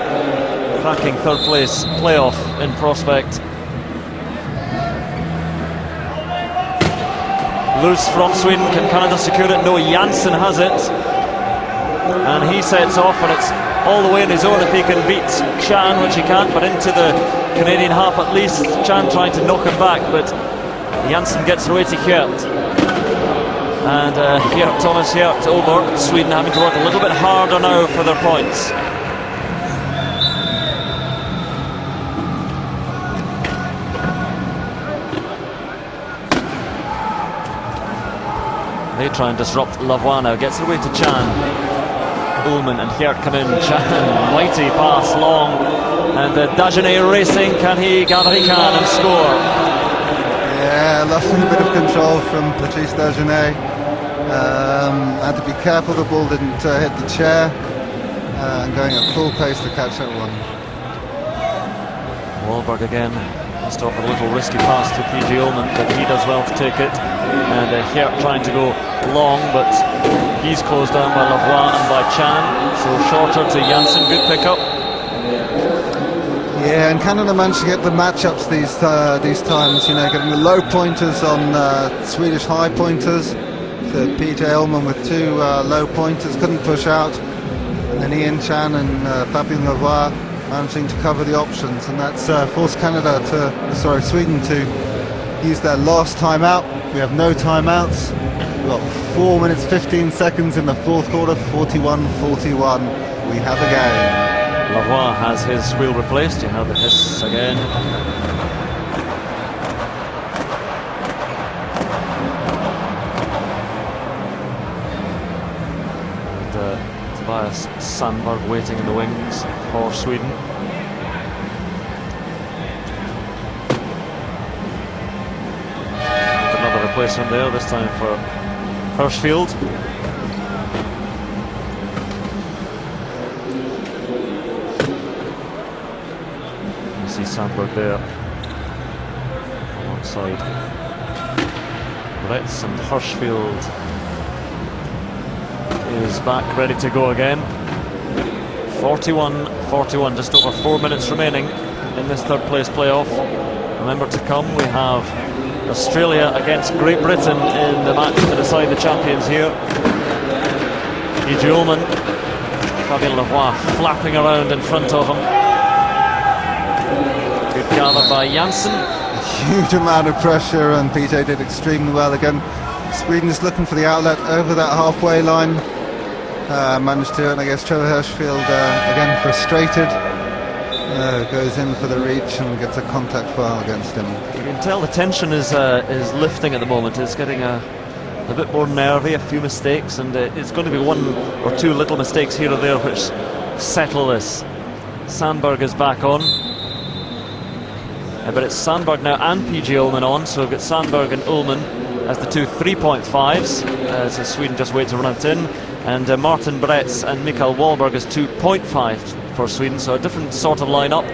Cracking third place playoff in prospect. Loose from Sweden. Can Canada secure it? No, Janssen has it, and he sets off, and it's all the way in his own if he can beat Chan, which he can't, but into the Canadian half at least. Chan trying to knock him back, but Janssen gets away to Geert, and Thomas Geert over. Sweden having to work a little bit harder now for their points. They try and disrupt Lavoie now. Gets it away to Chan. Ullman and Geert come in. Chan, mighty pass long, and Dagenet racing. Can he gather? He can, and score. Yeah, lost a bit of control from Patrice Dagenet. Had to be careful the ball didn't hit the chair, and going at full pace to catch that one. Wahlberg again just off a little risky pass to PG Ullman, but he does well to take it. And Hert trying to go long, but he's closed down by Lavoie and by Chan, so shorter to Janssen. Good pickup. Yeah, and Canada managed to get the matchups these times, you know, getting the low pointers on Swedish high pointers. So PJ Ullman with two low pointers, couldn't push out, and then Ian Chan and Fabien Lavoie managing to cover the options, and that's forced Sweden to use their last timeout. We have no timeouts. We've got 4 minutes 15 seconds in the fourth quarter, 41-41. We have a game. Lavoie has his wheel replaced. You have the hiss again. And Tobias Sandberg waiting in the wings for Sweden. And another replacement there, this time for Hirschfield. Sandberg there alongside Retz, and Hirschfield is back ready to go again. 41-41, just over 4 minutes remaining in this third place playoff. Remember to come, we have Australia against Great Britain in the match to decide the champions here. E.G. Ullman, Fabien Lavoie flapping around in front of him. Good gather by Janssen. Huge amount of pressure, and PJ did extremely well again. Sweden is looking for the outlet over that halfway line. Managed to, and I guess Trevor Hirschfield again frustrated. Goes in for the reach and gets a contact foul against him. You can tell the tension is lifting at the moment. It's getting a bit more nervy, a few mistakes, and it's going to be one or two little mistakes here or there which settle this. Sandberg is back on. But it's Sandberg now and PG Ullman on, so we've got Sandberg and Ullman as the two 3.5s, so Sweden just wait to run it in, and Martin Bretz and Mikael Wahlberg as 2.5 for Sweden, so a different sort of lineup.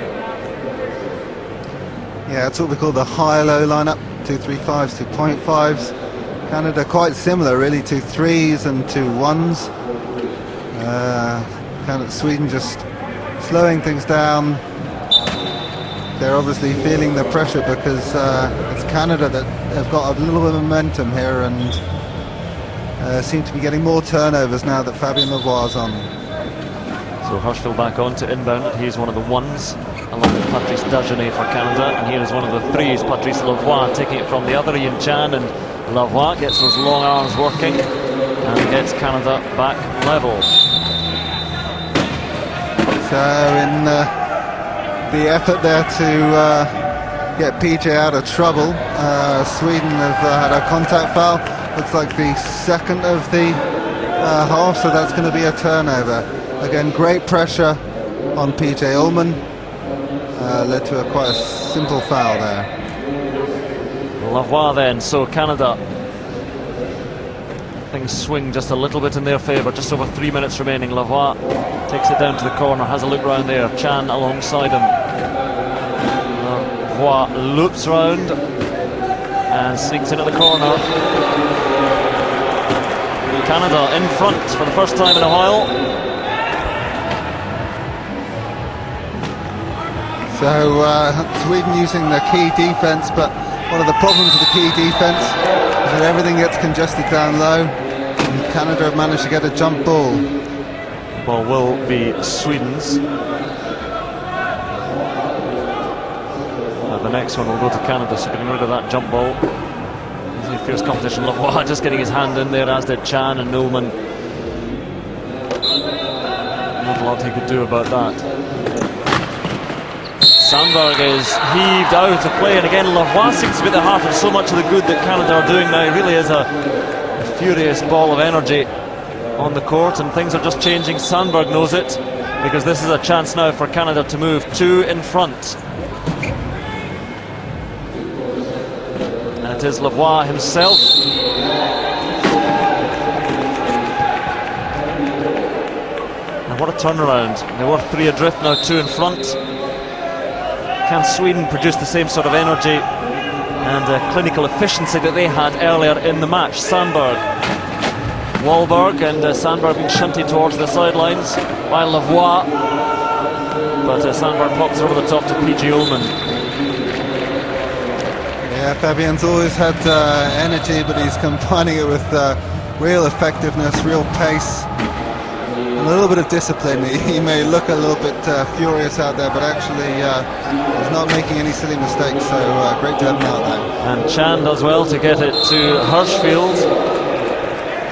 Yeah, that's what we call the high-low lineup, 2 3.5s, 2.5s. Canada quite similar really, 2 3s and 2 1s. Sweden just slowing things down. They're obviously feeling the pressure because it's Canada that have got a little bit of momentum here, and seem to be getting more turnovers now that Fabien Lavoie's on. So Hirschfield back on to inbound. He's one of the ones, along with Patrice Dagenet for Canada, and here is one of the threes, Patrice Lavoie, taking it from the other, Ian Chan, and Lavoie gets those long arms working and gets Canada back level. So in the effort there to get PJ out of trouble, Sweden have had a contact foul. Looks like the second of the half, so that's going to be a turnover. Again, great pressure on PJ Ullman, led to quite a simple foul there. Lavoie then, so Canada, things swing just a little bit in their favour, just over 3 minutes remaining. Lavoie takes it down to the corner, has a look round there, Chan alongside him. Lavoie loops round and sneaks in at the corner. Canada in front for the first time in a while. So Sweden using the key defence, but one of the problems with the key defence is that everything gets congested down low, and Canada have managed to get a jump ball. Ball will be Sweden's. The next one will go to Canada, so getting rid of that jump ball. Fierce competition. Lavoie just getting his hand in there, as did Chan and Ullman. Not a lot he could do about that. Sandberg is heaved out of play, and again Lavoie seems to be at the heart of so much of the good that Canada are doing now. He really is a furious ball of energy on the court, and things are just changing. Sandberg knows it, because this is a chance now for Canada to move 2 in front. It is Lavoie himself. And what a turnaround. They were 3 adrift, now 2 in front. Can Sweden produce the same sort of energy and clinical efficiency that they had earlier in the match? Sandberg, Wahlberg, and Sandberg being shunted towards the sidelines by Lavoie, but Sandberg pops over the top to PG Ullman. Yeah, Fabian's always had energy, but he's combining it with real effectiveness, real pace, and a little bit of discipline. He may look a little bit furious out there, but actually he's not making any silly mistakes, so great to have him out there. And Chan does well to get it to Hirschfield.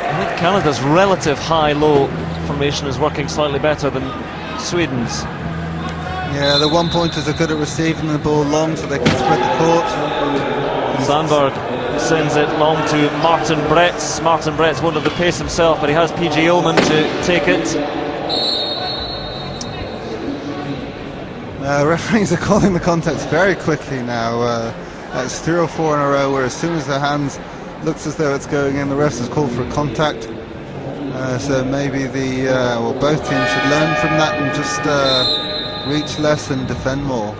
I think Canada's relative high-low formation is working slightly better than Sweden's. Yeah, the one-pointers are good at receiving the ball long so they can spread the court. Sandberg sends it long to Martin Bretz. Martin Bretz won't have the pace himself, but he has PG Ullman to take it. Referees are calling the contacts very quickly now. That's 3 or 4 in a row, where as soon as the hands looks as though it's going in, the refs has called for a contact. So maybe both teams should learn from that and just reach less and defend more.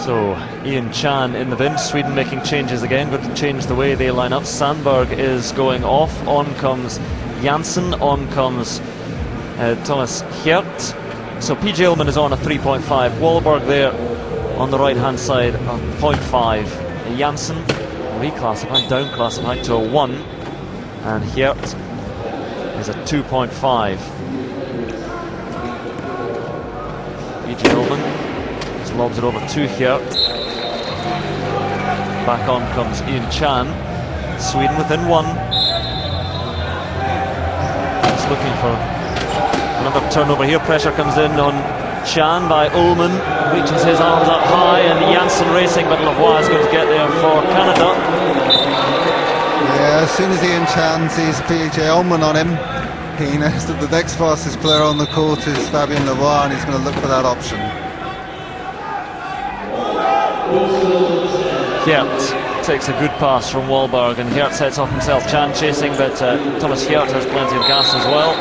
So Ian Chan in the bin. Sweden making changes again, going to change the way they line up. Sandberg is going off. On comes Janssen. On comes Thomas Hjert. So PG Ullman is on a 3.5. Wahlberg there on the right hand side, a 0.5. Janssen reclassified, down classified to a 1, and Hjert is a 2.5. PG Ullman lobs it over to Hjert. Back on comes Ian Chan. Sweden within 1. Just looking for another turnover here. Pressure comes in on Chan by Ullman. Reaches his arms up high, and Janssen racing, but Lavoie is going to get there for Canada. Yeah, as soon as Ian Chan sees PJ Ullman on him, he knows that the next fastest player on the court is Fabien Lavoie, and he's going to look for that option. Hjert takes a good pass from Wahlberg, and Hjert sets off himself. Chan chasing, but Thomas Hjert has plenty of gas as well.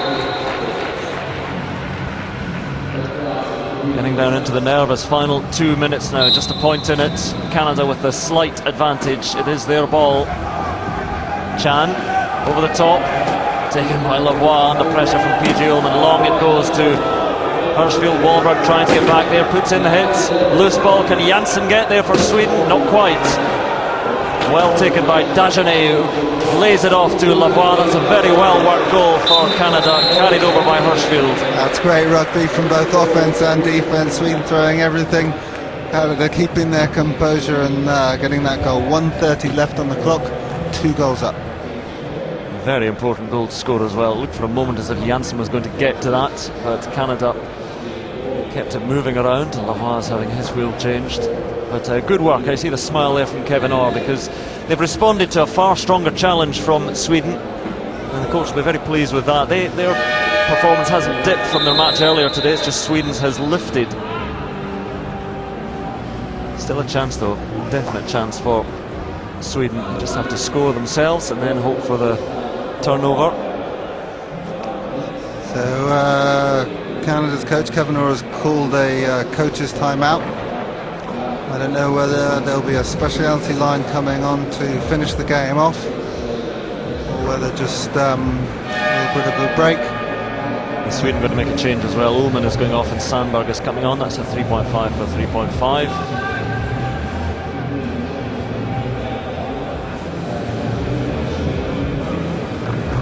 Getting down into the nervous final 2 minutes now, just a point in it. Canada with the slight advantage. It is their ball. Chan over the top, taken by Lavoie under pressure from PG Ullman. Long it goes to Hirschfield. Wahlberg trying to get back there, puts in the hits. Loose ball, can Janssen get there for Sweden? Not quite. Well taken by Dagenet, who lays it off to Lavoie. That's a very well worked goal for Canada, carried over by Hirschfield. That's great rugby from both offence and defence. Sweden throwing everything. Canada keeping their composure and getting that goal. 1:30 left on the clock, 2 goals up. Very important goal to score as well. Looked for a moment as if Janssen was going to get to that, but Canada kept it moving around. Lavoie's having his wheel changed. But good work. I see the smile there from Kevin Orr, because they've responded to a far stronger challenge from Sweden, and the coach will be very pleased with that. Their performance hasn't dipped from their match earlier today, it's just Sweden's has lifted. Still a chance though, definite chance for Sweden. They just have to score themselves and then hope for the turnover. So Canada's coach Kevin Orr has called a coach's timeout. I don't know whether there'll be a specialty line coming on to finish the game off, or whether just a little bit of a break. And Sweden going to make a change as well. Ullman is going off and Sandberg is coming on. That's a 3.5 for 3.5.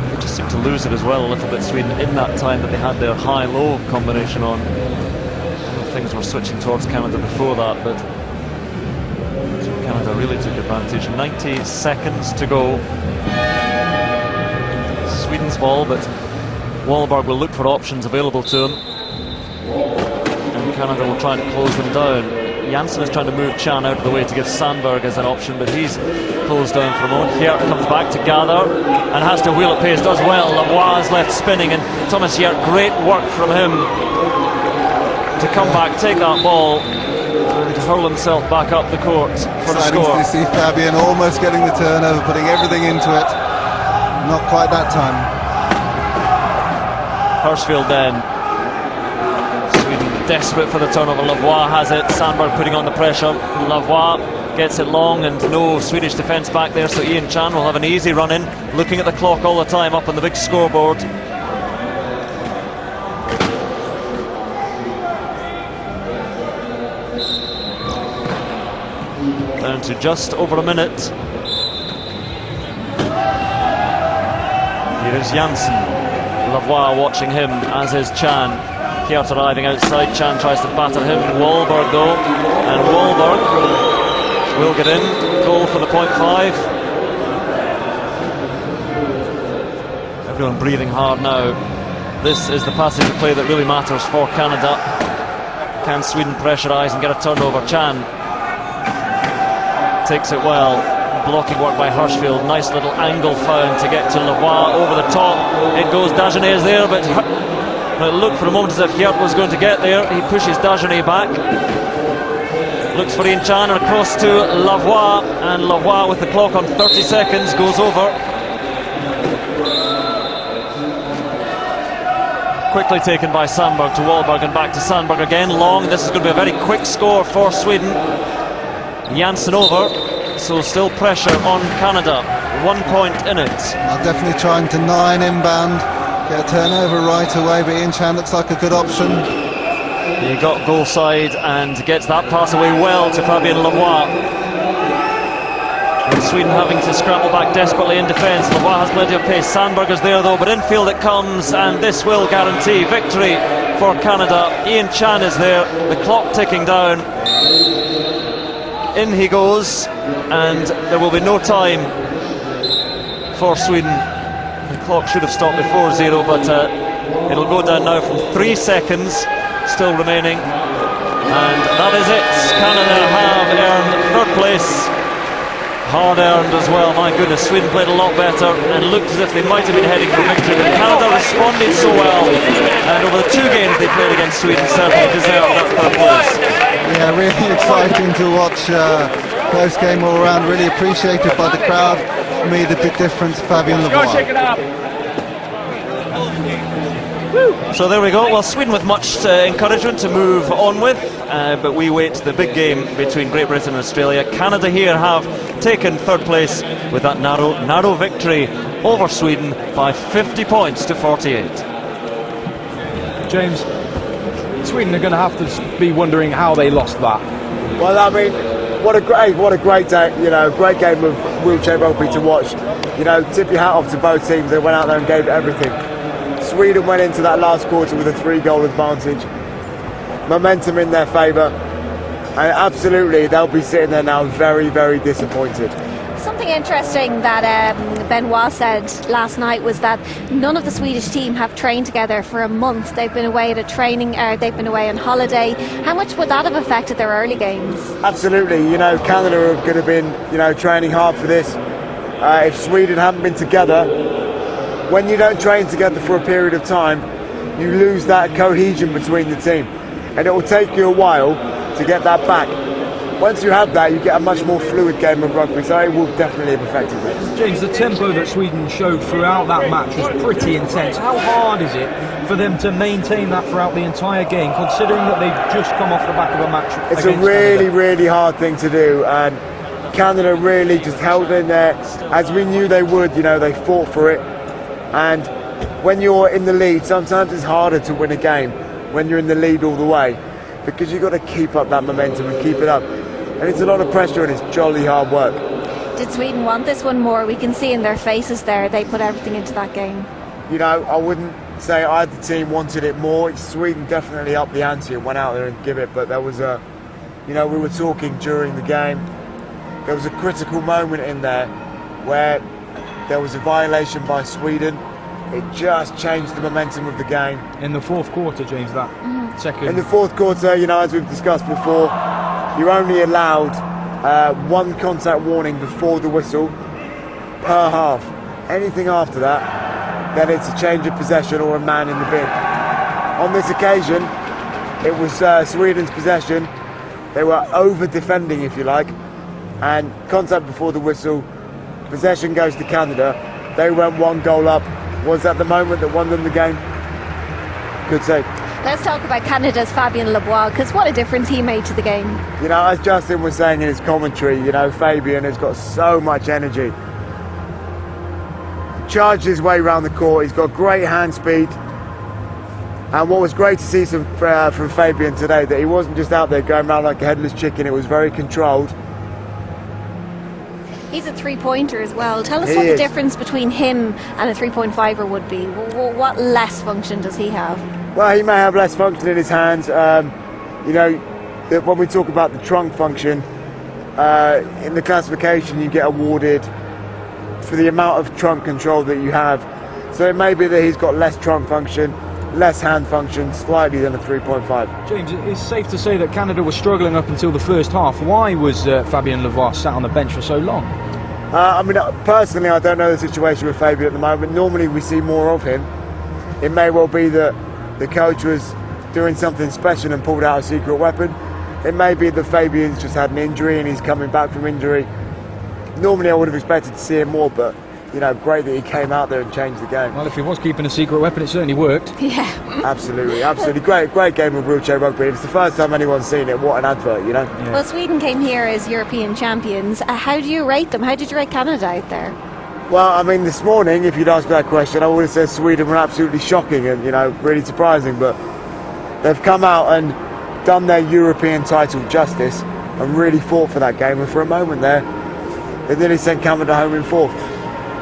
They just seem to lose it as well a little bit, Sweden, in that time that they had their high-low combination on. Things were switching towards Canada before that, but Canada really took advantage. 90 seconds to go. Sweden's ball, but Wahlberg will look for options available to him, and Canada will try to close them down. Janssen is trying to move Chan out of the way to give Sandberg as an option, but he's closed down for a moment. Hjert comes back to gather and has to wheel at pace, does well. Lavoie is left spinning, and Thomas Hjert, great work from him to come back, take that ball and hurl himself back up the court for the Exciting score. to see Fabian almost getting the turnover, putting everything into it. Not quite that time. Hirschfield then. Sweden desperate for the turnover. Lavoie has it. Sandberg putting on the pressure. Lavoie gets it long, and no Swedish defence back there, so Ian Chan will have an easy run in, looking at the clock all the time up on the big scoreboard. Down to just over a minute. Here is Janssen. Lavoie watching him, as is Chan. Kjert arriving outside. Chan tries to batter him. Wahlberg though, and Wahlberg will get in. Goal for the 0.5. Everyone breathing hard now. This is the passage of play that really matters for Canada. Can Sweden pressurise and get a turnover? Chan takes it well. Blocking work by Hirschfield. Nice little angle found to get to Lavoie over the top. It goes. Dagenet is there, but it looked for a moment as if Kjert was going to get there. He pushes Dagenet back. Looks for Ian Chan and across to Lavoie, and Lavoie with the clock on 30 seconds goes over. Quickly taken by Sandberg to Wahlberg and back to Sandberg again. Long. This is going to be a very quick score for Sweden. Janssen over, so still pressure on Canada. 1 point in it. I'll definitely try and deny an inbound, get a turnover right away, but Ian Chan looks like a good option. He got goal side and gets that pass away well to Fabien Lavoie. And Sweden having to scramble back desperately in defence. Lavoie has plenty of pace. Sandberg is there though, but infield it comes, and this will guarantee victory for Canada. Ian Chan is there, the clock ticking down. In he goes, and there will be no time for Sweden. The clock should have stopped before 0, but it'll go down now from 3 seconds still remaining, and that is it. Canada have earned third place, hard earned as well. My goodness, Sweden played a lot better and looked as if they might have been heading for victory, but Canada responded so well, and over the 2 games they played against Sweden certainly deserved that third place. Yeah, really exciting to watch. Close game all around, really appreciated by the crowd. For me, the big difference, Fabien Lavoie. So there we go. Well, Sweden with much encouragement to move on with, but we wait the big game between Great Britain and Australia. Canada here have taken third place with that narrow victory over Sweden by 50 points to 48. James, Sweden are going to have to be wondering how they lost that. Well, I mean, what a great day, great game of wheelchair rugby to watch. Tip your hat off to both teams. They went out there and gave everything. Sweden went into that last quarter with a 3-goal advantage. Momentum in their favour. And absolutely, they'll be sitting there now very, very disappointed. Something interesting that Benoit said last night was that none of the Swedish team have trained together for a month. They've been away at a training, they've been away on holiday. How much would that have affected their early games? Absolutely. Canada are going to be, training hard for this. If Sweden haven't been together, when you don't train together for a period of time, you lose that cohesion between the team, and it will take you a while to get that back. Once you have that, you get a much more fluid game of rugby, so it will definitely have affected it. James, the tempo that Sweden showed throughout that match was pretty intense. How hard is it for them to maintain that throughout the entire game, considering that they've just come off the back of a match It's a really, really hard thing to do, and Canada really just held in there, as we knew they would. They fought for it, and when you're in the lead, sometimes it's harder to win a game when you're in the lead all the way, because you've got to keep up that momentum and keep it up. And it's a lot of pressure and it's jolly hard work. Did Sweden want this one more? We can see in their faces there, they put everything into that game. I wouldn't say either team wanted it more. Sweden definitely upped the ante and went out there and give it, but there was we were talking during the game, there was a critical moment in there where there was a violation by Sweden. It just changed the momentum of the game. In the fourth quarter, James, second. In the fourth quarter, as we've discussed before, you're only allowed 1 contact warning before the whistle per half. Anything after that, then it's a change of possession or a man in the bin. On this occasion, it was Sweden's possession, They were over-defending, if you like, and contact before the whistle, possession goes to Canada. They went 1 goal up. Was that the moment that won them the game? Good save. Let's talk about Canada's Fabien Lebois, because what a difference he made to the game. You know, as Justin was saying in his commentary, you know, Fabien has got so much energy. Charged his way around the court, he's got great hand speed. And what was great to see from Fabien today, that he wasn't just out there going around like a headless chicken, it was very controlled. He's a three-pointer as well. Tell us what the difference between him and a 3.5er would be. What less function does he have? Well, he may have less function in his hands. You know, when we talk about the trunk function, in the classification you get awarded for the amount of trunk control that you have. So it may be that he's got less trunk function, less hand function slightly than a 3.5. James, it's safe to say that Canada was struggling up until the first half. Why was Fabien Lebois sat on the bench for so long? I mean, personally, I don't know the situation with Fabien at the moment. Normally we see more of him. It may well be that the coach was doing something special and pulled out a secret weapon. It may be that Fabien's just had an injury and he's coming back from injury. Normally I would have expected to see him more, but you know, great that he came out there and changed the game. Well, if he was keeping a secret weapon, it certainly worked. Yeah. Absolutely. Great game of wheelchair rugby. It's the first time anyone's seen it. What an advert, you know? Yeah. Well, Sweden came here as European champions. How do you rate them? How did you rate Canada out there? Well, I mean, this morning, if you'd asked me that question, I would have said Sweden were absolutely shocking and, you know, really surprising. But they've come out and done their European title justice and really fought for that game. And for a moment there, they nearly sent Canada home in fourth.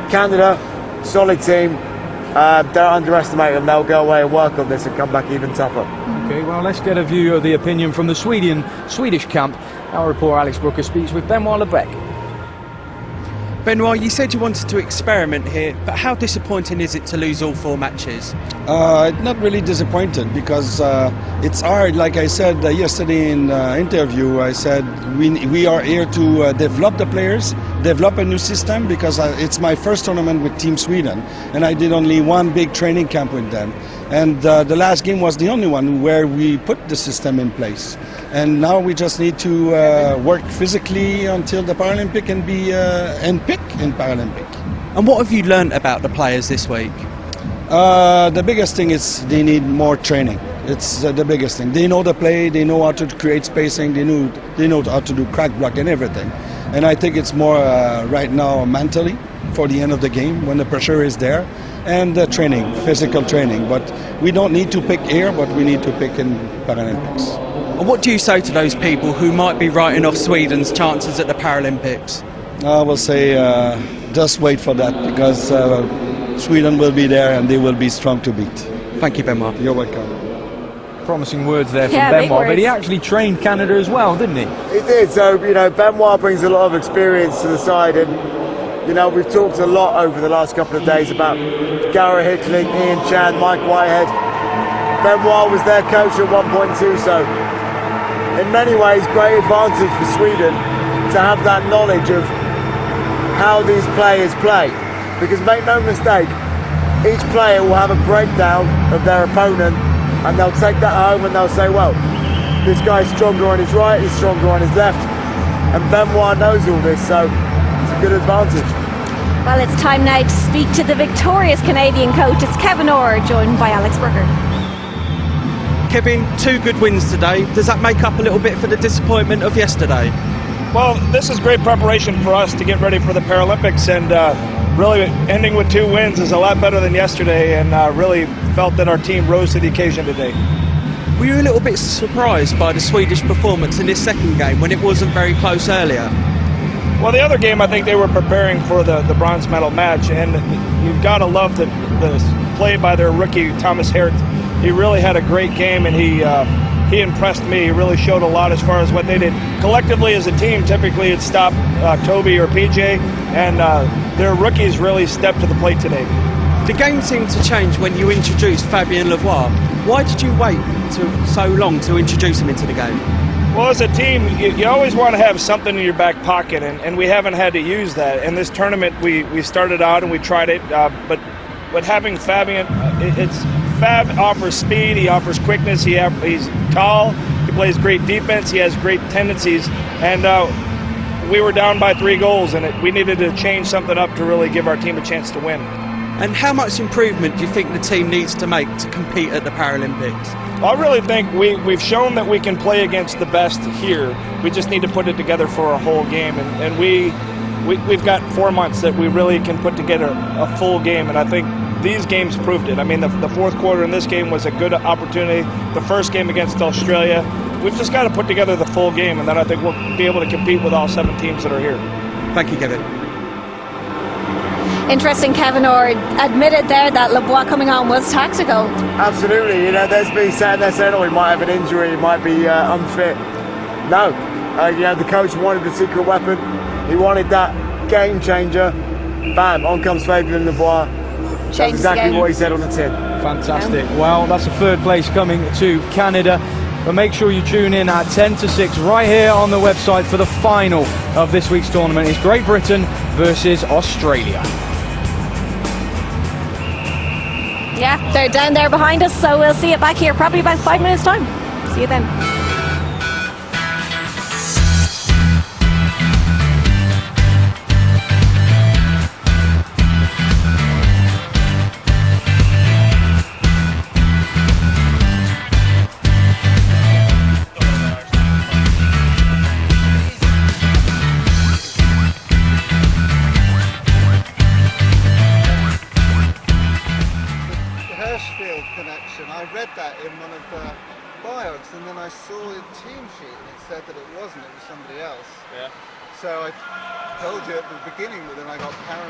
Canada, solid team. Don't underestimate them. They'll go away and work on this and come back even tougher. Okay, well, let's get a view of the opinion from the Swedish camp. Our reporter Alex Brooker speaks with Benoit Lebec. Benoit, you said you wanted to experiment here, but how disappointing is it to lose all 4 matches? Not really disappointed because it's hard. Like I said yesterday in interview, I said we are here to develop the players, develop a new system because it's my first tournament with Team Sweden and I did only 1 big training camp with them. And the last game was the only one where we put the system in place. And now we just need to work physically until the Paralympic and be and pick in Paralympic. And what have you learnt about the players this week? The biggest thing is they need more training. It's the biggest thing. They know the play, they know how to create spacing, they know how to do crack block and everything. And I think it's more right now mentally for the end of the game when the pressure is there. And training, physical training. But we don't need to pick here, but we need to pick in Paralympics. And what do you say to those people who might be writing off Sweden's chances at the Paralympics? I will say just wait for that because Sweden will be there and they will be strong to beat. Thank you, Benoit. You're welcome. Promising words there from Yeah, Benoit, but he actually trained Canada as well, didn't he? He did. So, you know, Benoit brings a lot of experience to the side and you know, we've talked a lot over the last couple of days about Garrett Hickling, Ian Chan, Mike Whitehead. Benoit was their coach at 1.2, so in many ways, great advantage for Sweden to have that knowledge of how these players play. Because make no mistake, each player will have a breakdown of their opponent and they'll take that home and they'll say, well, this guy's stronger on his right, he's stronger on his left. And Benoit knows all this, so it's a good advantage. Well, it's time now to speak to the victorious Canadian coach. It's Kevin Orr, joined by Alex Brooker. Kevin, 2 good wins today. Does that make up a little bit for the disappointment of yesterday? Well, this is great preparation for us to get ready for the Paralympics, and really ending with 2 wins is a lot better than yesterday, and really felt that our team rose to the occasion today. Were you a little bit surprised by the Swedish performance in this second game when it wasn't very close earlier? Well, the other game, I think they were preparing for the bronze medal match, and you've got to love the play by their rookie, Thomas Hert. He really had a great game, and he impressed me. He really showed a lot as far as what they did. Collectively as a team, typically it's stopped Toby or PJ, and their rookies really stepped to the plate today. The game seemed to change when you introduced Fabien Lebois. Why did you wait so long to introduce him into the game? Well, as a team, you always want to have something in your back pocket, and we haven't had to use that. In this tournament, we started out and we tried it, but having Fabien, it's Fab offers speed, he offers quickness, he's tall, he plays great defense, he has great tendencies, and we were down by 3 goals, and we needed to change something up to really give our team a chance to win. And how much improvement do you think the team needs to make to compete at the Paralympics? I really think we've shown that we can play against the best here. We just need to put it together for a whole game, and we've got 4 months that we really can put together a full game, and I think these games proved it. I mean, the fourth quarter in this game was a good opportunity. The first game against Australia, we've just got to put together the full game, and then I think we'll be able to compete with all 7 teams that are here. Thank you, Kevin. Interesting, Kevin Orr admitted there that Lebois coming on was tactical. Absolutely, you know, there's been saying they're saying, oh, he might have an injury, he might be unfit. No, you know, the coach wanted the secret weapon, he wanted that game changer. Bam, on comes Fabien Lebois. That's exactly what he said on the tin. Fantastic. Well, that's a 3rd place coming to Canada. But make sure you tune in at 10 to 6 right here on the website for the final of this week's tournament. It's Great Britain versus Australia. Yeah, they're down there behind us, so we'll see it back here probably about 5 minutes' time. See you then. I read that in one of the bios, and then I saw the team sheet and it said that it wasn't, it was somebody else. Yeah. So I told you at the beginning, but then I got paranoid.